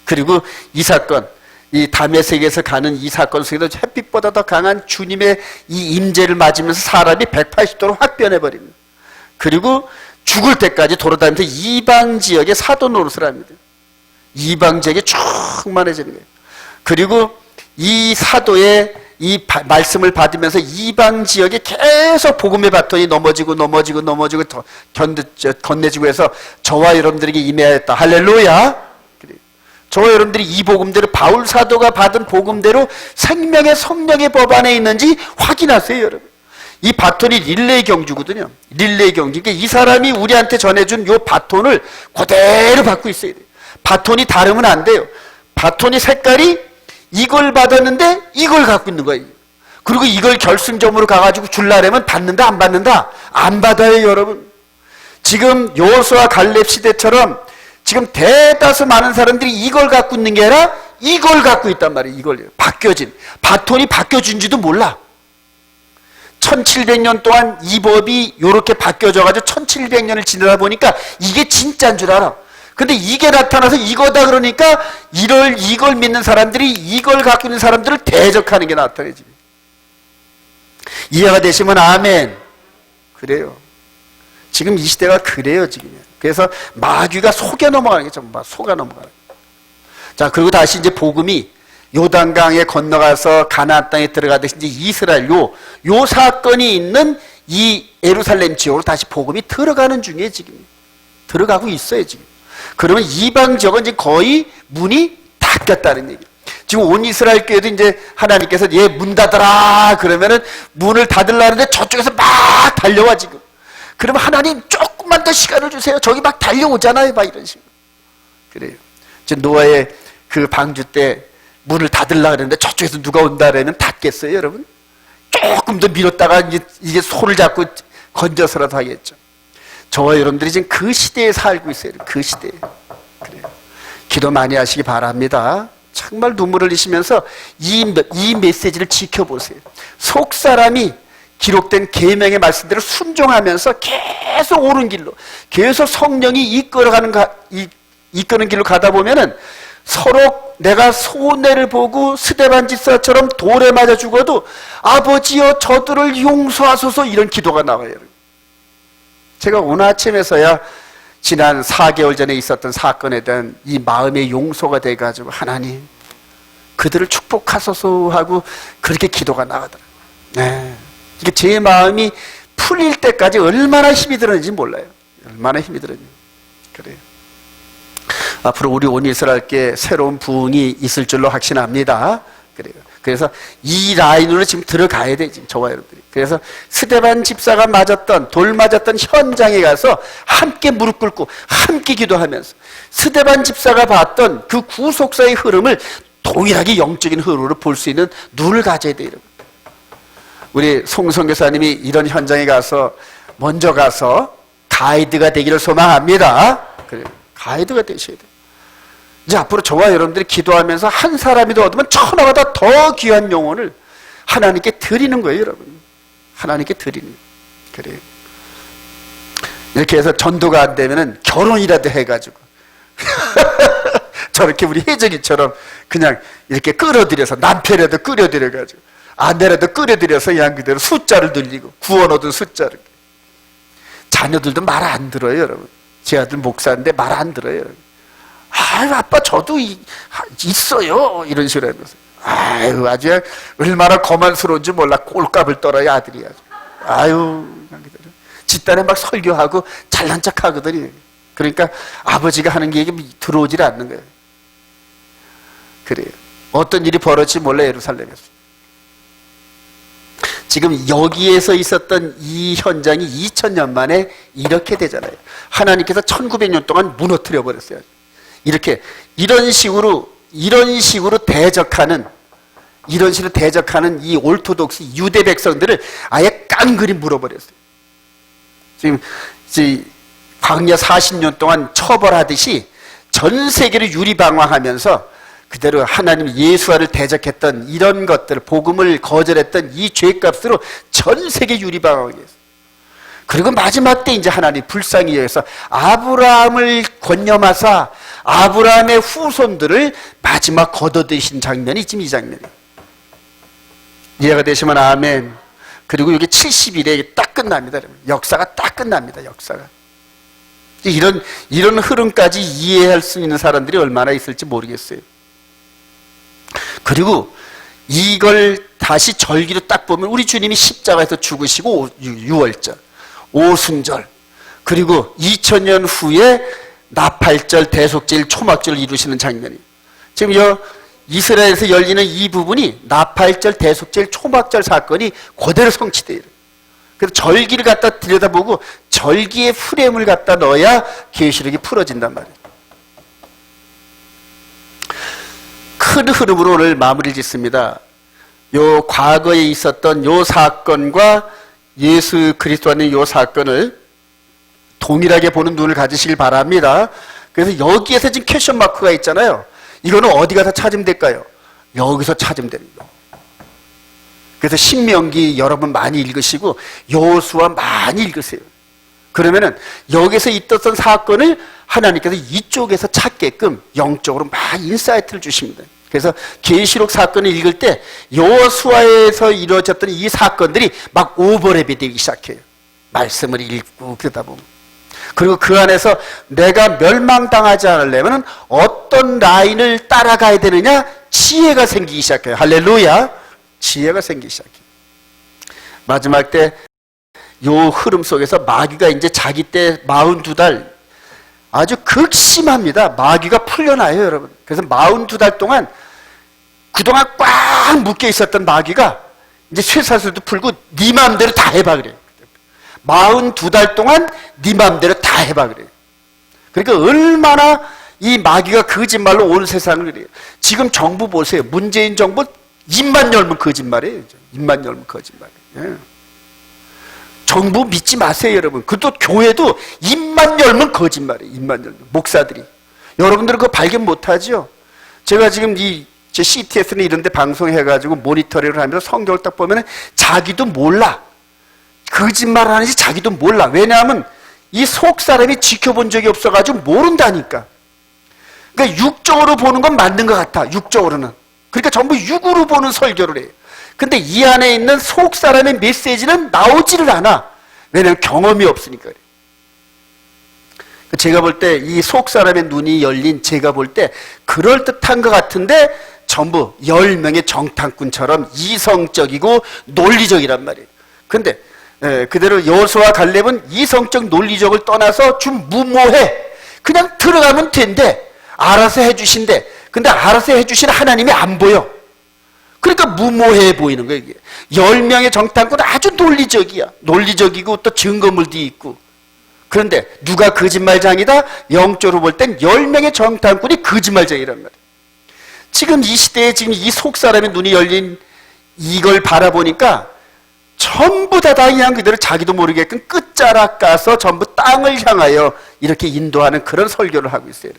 그리고 이 사건, 이 다메섹에서 가는 이 사건 속에서 햇빛보다 더 강한 주님의 이 임재를 맞으면서 사람이 180도로 확 변해버립니다. 그리고 죽을 때까지 돌아다니면서 이방 지역의 사도 노릇을 합니다. 이방 지역에 충만해지는 거예요. 그리고 이 사도의 이 말씀을 받으면서 이방 지역에 계속 복음의 바톤이 넘어지고 건네지고 해서 저와 여러분들에게 임해야했다. 할렐루야. 저와 여러분들이 이 복음대로 바울 사도가 받은 복음대로 생명의 성령의 법 안에 있는지 확인하세요. 여러분, 이 바톤이 릴레이 경주거든요. 릴레이 경주. 그러니까 이 사람이 우리한테 전해준 이 바톤을 그대로 받고 있어야 돼요. 바톤이 다르면 안 돼요. 바톤이 색깔이 이걸 받았는데 이걸 갖고 있는 거예요. 그리고 이걸 결승점으로 가가지고 줄라려면 받는다 안 받는다? 안 받아요. 여러분, 지금 여호수아 갈렙 시대처럼 지금 대다수 많은 사람들이 이걸 갖고 있는 게 아니라 이걸 갖고 있단 말이에요. 이걸 바뀌어진 바톤이 바뀌어진지도 몰라. 1700년 동안 이 법이 이렇게 바뀌어져가지고 1700년을 지나다 보니까 이게 진짜인 줄 알아. 근데 이게 나타나서 이거다 그러니까 이걸 믿는 사람들이 이걸 갖고 있는 사람들을 대적하는 게 나타나지. 이해가 되시면 아멘. 그래요. 지금 이 시대가 그래요. 지금. 그래서 마귀가 속여 넘어가는 게 전부 속아 넘어가는 거예요. 자, 그리고 다시 이제 복음이 요단강에 건너가서 가나안 땅에 들어가듯이 이제 이스라엘 요 사건이 있는 이 예루살렘 지역으로 다시 복음이 들어가는 중에 지금 들어가고 있어요. 지금. 그러면 이방 지역은 이제 거의 문이 닫혔다는 얘기예요. 지금 온 이스라엘 교회도 이제 하나님께서 얘 문 닫아라 그러면은 문을 닫으려는데 저쪽에서 막 달려와 지금. 그러면 하나님 조금만 더 시간을 주세요. 저기 막 달려오잖아요. 막 이런 식으로. 그래요. 지금 노아의 그 방주 때 문을 닫으려고 그랬는데 저쪽에서 누가 온다 그러면 닫겠어요, 여러분? 조금 더 밀었다가 이제 손을 잡고 건져서라도 하겠죠. 저와 여러분들이 지금 그 시대에 살고 있어요. 그 시대에. 그래요. 기도 많이 하시기 바랍니다. 정말 눈물을 흘리시면서 이 메시지를 지켜보세요. 속 사람이 기록된 계명의 말씀대로 순종하면서 계속 옳은 길로, 계속 성령이 이끄는 길로 가다 보면은 서로 내가 손해를 보고 스데반 집사처럼 돌에 맞아 죽어도 아버지여 저들을 용서하소서 이런 기도가 나와요. 제가 오늘 아침에서야 지난 4개월 전에 있었던 사건에 대한 이 마음의 용서가 돼가지고 하나님 그들을 축복하소서 하고 그렇게 기도가 나가더라고요. 네. 이게 제 마음이 풀릴 때까지 얼마나 힘이 들었는지 몰라요. 얼마나 힘이 들었는지. 그래요. 앞으로 우리 온 이스라엘께 새로운 부흥이 있을 줄로 확신합니다. 그래요. 그래서 이 라인으로 지금 들어가야 돼, 지금 저와 여러분들이. 그래서 스데반 집사가 돌 맞았던 현장에 가서 함께 무릎 꿇고 함께 기도하면서 스데반 집사가 봤던 그 구속사의 흐름을 동일하게 영적인 흐름으로 볼 수 있는 눈을 가져야 돼요. 우리 송성 교사님이 이런 현장에 가서 먼저 가서 가이드가 되기를 소망합니다. 그래요. 가이드가 되셔야 돼요. 이제 앞으로 저와 여러분들이 기도하면서 한 사람이도 얻으면 천하보다 더 귀한 영혼을 하나님께 드리는 거예요, 여러분. 하나님께 드리는 거예요. 그래요. 이렇게 해서 전도가 안 되면은 결혼이라도 해가지고 저렇게 우리 혜정이처럼 그냥 이렇게 끌어들여서 남편이라도 끌어들여가지고 아내라도 끌어들여서 그냥 그대로 숫자를 늘리고 구원 얻은 숫자를. 자녀들도 말 안 들어요, 여러분. 제 아들 목사인데 말 안 들어요. 아유, 아빠 저도 있어요. 이런 식으로 하면서. 아유, 아주 얼마나 거만스러운지 몰라. 꼴값을 떨어요, 아들이 아주. 아유, 집단에 막 설교하고 잘난 척 하거든요. 그러니까 아버지가 하는 게 이게 들어오질 않는 거예요. 그래요. 어떤 일이 벌어질지 몰라, 예루살렘에서. 지금 여기에서 있었던 이 현장이 2000년 만에 이렇게 되잖아요. 하나님께서 1900년 동안 무너뜨려 버렸어요. 이런 식으로 대적하는 이 올토독스 유대 백성들을 아예 깡그리 물어버렸어요. 지금 광야 40년 동안 처벌하듯이 전 세계를 유리방황하면서 그대로 하나님 예수와를 대적했던 이런 것들, 복음을 거절했던 이 죄값으로 전 세계 유리방황하게 했어요. 그리고 마지막 때 이제 하나님 불쌍히 여겨서 아브라함을 권념하사 아브라함의 후손들을 마지막 걷어들이신 장면이 지금 이 장면이에요. 이해가 되시면 아멘. 그리고 이게 70일에 딱 끝납니다. 역사가 딱 끝납니다. 역사가. 이런 흐름까지 이해할 수 있는 사람들이 얼마나 있을지 모르겠어요. 그리고 이걸 다시 절기로 딱 보면 우리 주님이 십자가에서 죽으시고 유월절, 오순절, 그리고 2000년 후에 나팔절, 대속절, 초막절을 이루시는 장면이 지금 이스라엘에서 열리는 이 부분이 나팔절, 대속절, 초막절 사건이 그대로 성취돼요. 그래서 절기를 갖다 들여다보고 절기의 프레임을 갖다 넣어야 계시록이 풀어진단 말이에요. 큰 흐름으로 오늘 마무리를 짓습니다. 요 과거에 있었던 요 사건과 예수 그리스도 안에 요 사건을 동일하게 보는 눈을 가지시길 바랍니다. 그래서 여기에서 지금 퀘션 마크가 있잖아요. 이거는 어디 가서 찾으면 될까요? 여기서 찾으면 됩니다. 그래서 신명기 여러분 많이 읽으시고 여호수아 많이 읽으세요. 그러면은 여기서 있었던 사건을 하나님께서 이쪽에서 찾게끔 영적으로 많이 인사이트를 주십니다. 그래서 계시록 사건을 읽을 때 여호수아에서 이루어졌던 이 사건들이 막 오버랩이 되기 시작해요. 말씀을 읽고 그러다 보면. 그리고 그 안에서 내가 멸망당하지 않으려면 어떤 라인을 따라가야 되느냐? 지혜가 생기기 시작해요. 할렐루야. 지혜가 생기기 시작해요. 마지막 때 요 흐름 속에서 마귀가 이제 자기 때 42달 아주 극심합니다. 마귀가 풀려나요, 여러분. 그래서 42달 동안 그동안 꽉 묶여 있었던 마귀가 이제 쇠사슬도 풀고 네 마음대로 다 해봐 그래요. 42달 동안 네 마음대로 다 해봐 그래요. 그러니까 얼마나 이 마귀가 거짓말로 온 세상을 그래요. 지금 정부 보세요. 문재인 정부 입만 열면 거짓말이에요. 입만 열면 거짓말이에요. 예. 정부 믿지 마세요, 여러분. 그것도 교회도 입만 열면 거짓말이에요. 입만 열면. 목사들이. 여러분들은 그거 발견 못하죠? 제가 지금 제 CTS는 이런 데 방송해가지고 모니터링을 하면서 성경을 딱 보면 자기도 몰라. 거짓말 하는지 자기도 몰라. 왜냐하면 이 속 사람이 지켜본 적이 없어가지고 모른다니까. 그러니까 육적으로 보는 건 맞는 것 같아. 육적으로는. 그러니까 전부 육으로 보는 설교를 해요. 근데 이 안에 있는 속 사람의 메시지는 나오지를 않아. 왜냐하면 경험이 없으니까 그래요. 제가 볼 때 이 속 사람의 눈이 열린 제가 볼 때 그럴듯한 것 같은데 전부 10명의 정탐꾼처럼 이성적이고 논리적이란 말이에요. 근데 그대로 여호수아 갈렙은 이성적 논리적을 떠나서 좀 무모해. 그냥 들어가면 된대. 알아서 해주신대. 근데 알아서 해주신 하나님이 안 보여. 그러니까 무모해 보이는 거예요. 이게. 10명의 정탐꾼은 아주 논리적이야. 논리적이고 또 증거물도 있고. 그런데 누가 거짓말장이다? 영적으로 볼 땐 10명의 정탐꾼이 거짓말장이란 말이에요. 지금 이 시대에 지금 이 속 사람의 눈이 열린 이걸 바라보니까 전부 다 그냥 그대로 자기도 모르게끔 끝자락 가서 전부 땅을 향하여 이렇게 인도하는 그런 설교를 하고 있어요.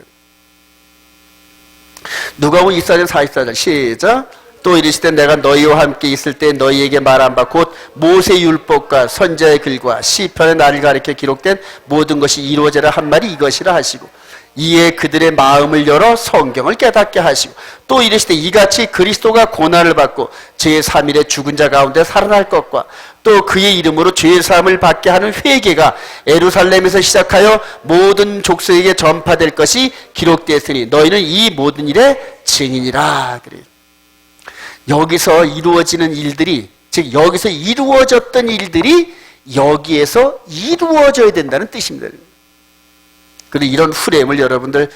누가복음 24장 44절 시작. 또 이르시되 내가 너희와 함께 있을 때 너희에게 말한 바 곧 모세 율법과 선지자의 글과 시편의 나를 가리켜 기록된 모든 것이 이루어져라 한 말이 이것이라 하시고 이에 그들의 마음을 열어 성경을 깨닫게 하시고 또 이르시되 이같이 그리스도가 고난을 받고 제3일에 죽은 자 가운데 살아날 것과 또 그의 이름으로 죄사함을 받게 하는 회개가 예루살렘에서 시작하여 모든 족속에게 전파될 것이 기록되었으니 너희는 이 모든 일의 증인이라. 그래요. 여기서 이루어지는 일들이, 즉 여기서 이루어졌던 일들이 여기에서 이루어져야 된다는 뜻입니다. 그리고 이런 프레임을 여러분들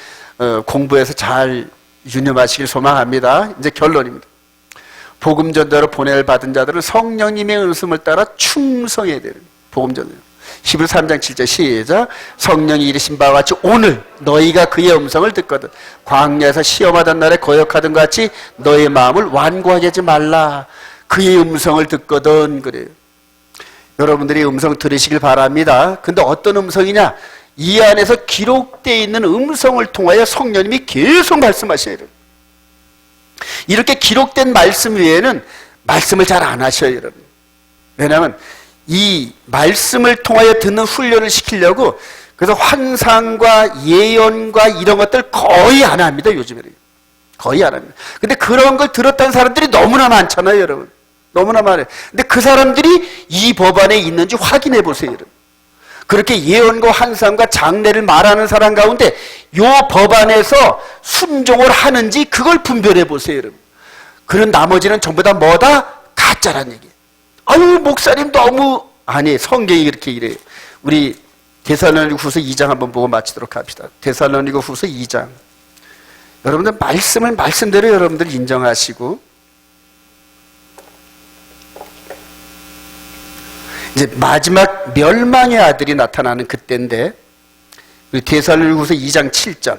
공부해서 잘 유념하시길 소망합니다. 이제 결론입니다. 복음 전도로 보냄을 받은 자들은 성령님의 은씀을 따라 충성해야 되는 복음 전도. 히브리서 3장 7절 시작. 성령이 이르신 바와 같이 오늘 너희가 그의 음성을 듣거든 광야에서 시험하던 날에 거역하던 것 같이 너의 마음을 완고하게 하지 말라. 그의 음성을 듣거든. 그래요. 여러분들이 음성 들으시길 바랍니다. 근데 어떤 음성이냐? 이 안에서 기록되어 있는 음성을 통하여 성령님이 계속 말씀하셔야 돼요. 이렇게 기록된 말씀 외에는 말씀을 잘 안 하셔요, 여러분. 왜냐하면 이 말씀을 통하여 듣는 훈련을 시키려고 그래서 환상과 예언과 이런 것들 거의 안 합니다, 요즘에는. 거의 안 합니다. 근데 그런 걸 들었다는 사람들이 너무나 많잖아요, 여러분. 너무나 많아요. 근데 그 사람들이 이 법안에 있는지 확인해 보세요, 여러분. 그렇게 예언과 환상과 장래를 말하는 사람 가운데 요 법안에서 순종을 하는지 그걸 분별해 보세요, 여러분. 그런 나머지는 전부 다 뭐다? 가짜란 얘기. 아유, 목사님 너무 아니, 성경이 그렇게 이래요. 우리 데살로니가후서 2장 한번 보고 마치도록 합시다. 데살로니가후서 2장. 여러분들 말씀을 말씀대로 여러분들 인정하시고 이제 마지막 멸망의 아들이 나타나는 그때인데 우리 데살로니가후서 2장 7절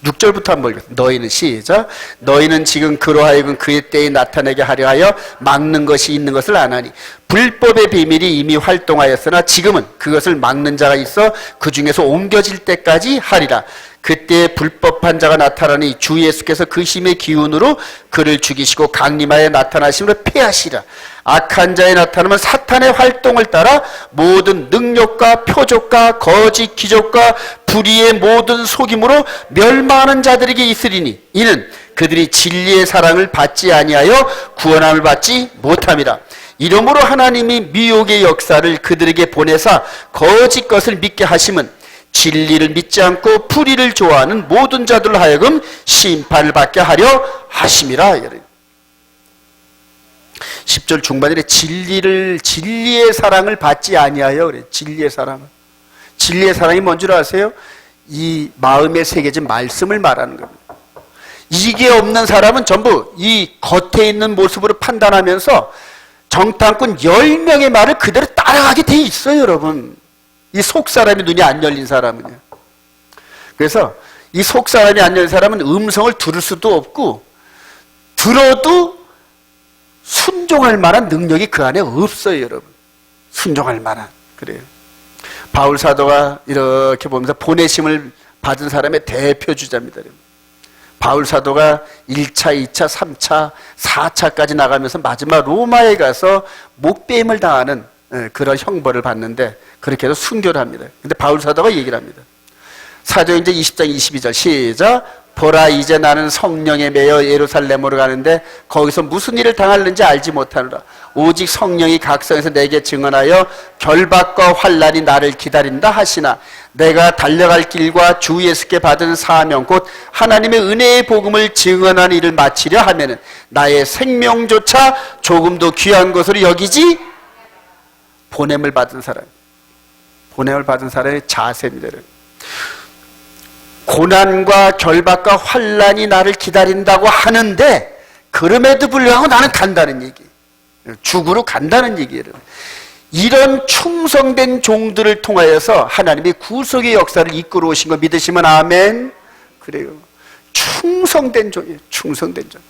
6절부터 한번 읽어요. 너희는 시작. 너희는 지금 그로 하여금 그의 때에 나타내게 하려 하여 막는 것이 있는 것을 아나니 불법의 비밀이 이미 활동하였으나 지금은 그것을 막는 자가 있어 그 중에서 옮겨질 때까지 하리라. 그때 불법한 자가 나타나니 주 예수께서 그 힘의 기운으로 그를 죽이시고 강림하여 나타나심으로 패하시라. 악한 자의 나타나면 사탄의 활동을 따라 모든 능력과 표적과 거짓 기적과 불의의 모든 속임으로 멸망하는 자들에게 있으리니 이는 그들이 진리의 사랑을 받지 아니하여 구원함을 받지 못함이라. 이러므로 하나님이 미혹의 역사를 그들에게 보내사 거짓 것을 믿게 하심은 진리를 믿지 않고 불의를 좋아하는 모든 자들로 하여금 심판을 받게 하려 하심이라. 10절 중반에 진리의 사랑을 받지 아니하여 그래. 진리의 사랑이 뭔 줄 아세요? 이 마음에 새겨진 말씀을 말하는 겁니다. 이게 없는 사람은 전부 이 겉에 있는 모습으로 판단하면서 정탐꾼 10명의 말을 그대로 따라가게 돼 있어요, 여러분. 이 속사람이 눈이 안 열린 사람은요. 그래서 이 속사람이 안 열린 사람은 음성을 들을 수도 없고 들어도 순종할 만한 능력이 그 안에 없어요, 여러분. 순종할 만한. 그래요. 바울 사도가 이렇게 보면서 보내심을 받은 사람의 대표 주자입니다, 여러분. 바울 사도가 1차, 2차, 3차, 4차까지 나가면서 마지막 로마에 가서 목배임을 당하는 그런 형벌을 받는데 그렇게 해서 순교를 합니다. 근데 바울 사도가 얘기를 합니다. 사도행전 20장 22절 시작. 보라 이제 나는 성령에 매여 예루살렘으로 가는데 거기서 무슨 일을 당할는지 알지 못하노라. 오직 성령이 각성에서 내게 증언하여 결박과 환난이 나를 기다린다 하시나 내가 달려갈 길과 주 예수께 받은 사명 곧 하나님의 은혜의 복음을 증언하는 일을 마치려 하면은 나의 생명조차 조금도 귀한 것으로 여기지 보냄을 받은 사람의 자세입니다. 고난과 결박과 환난이 나를 기다린다고 하는데 그럼에도 불구하고 나는 간다는 얘기, 죽으러 간다는 얘기예요. 이런 충성된 종들을 통하여서 하나님이 구속의 역사를 이끌어 오신 거 믿으시면 아멘. 그래요. 충성된 종이에요. 충성된 종.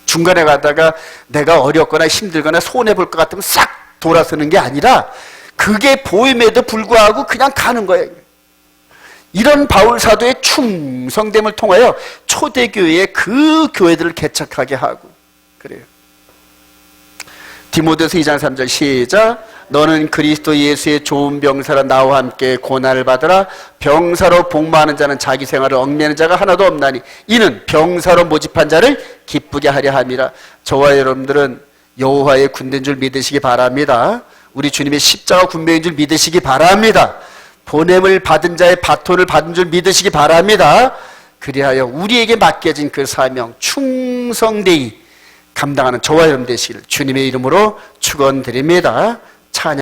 중간에 가다가 내가 어렵거나 힘들거나 손해볼 것 같으면 싹 돌아서는 게 아니라 그게 보임에도 불구하고 그냥 가는 거예요. 이런 바울 사도의 충성됨을 통하여 초대교회의 그 교회들을 개척하게 하고 그래요. 디모데서 2장 3절 시작. 너는 그리스도 예수의 좋은 병사라 나와 함께 고난을 받으라. 병사로 복무하는 자는 자기 생활을 얽매는 자가 하나도 없나니 이는 병사로 모집한 자를 기쁘게 하려 함이라. 저와 여러분들은 여호와의 군대인 줄 믿으시기 바랍니다. 우리 주님의 십자가 군병인 줄 믿으시기 바랍니다. 보냄을 받은 자의 바톤을 받은 줄 믿으시기 바랍니다. 그리하여 우리에게 맡겨진 그 사명 충성되이 감당하는 저와 여러분 되시기를 주님의 이름으로 축원드립니다.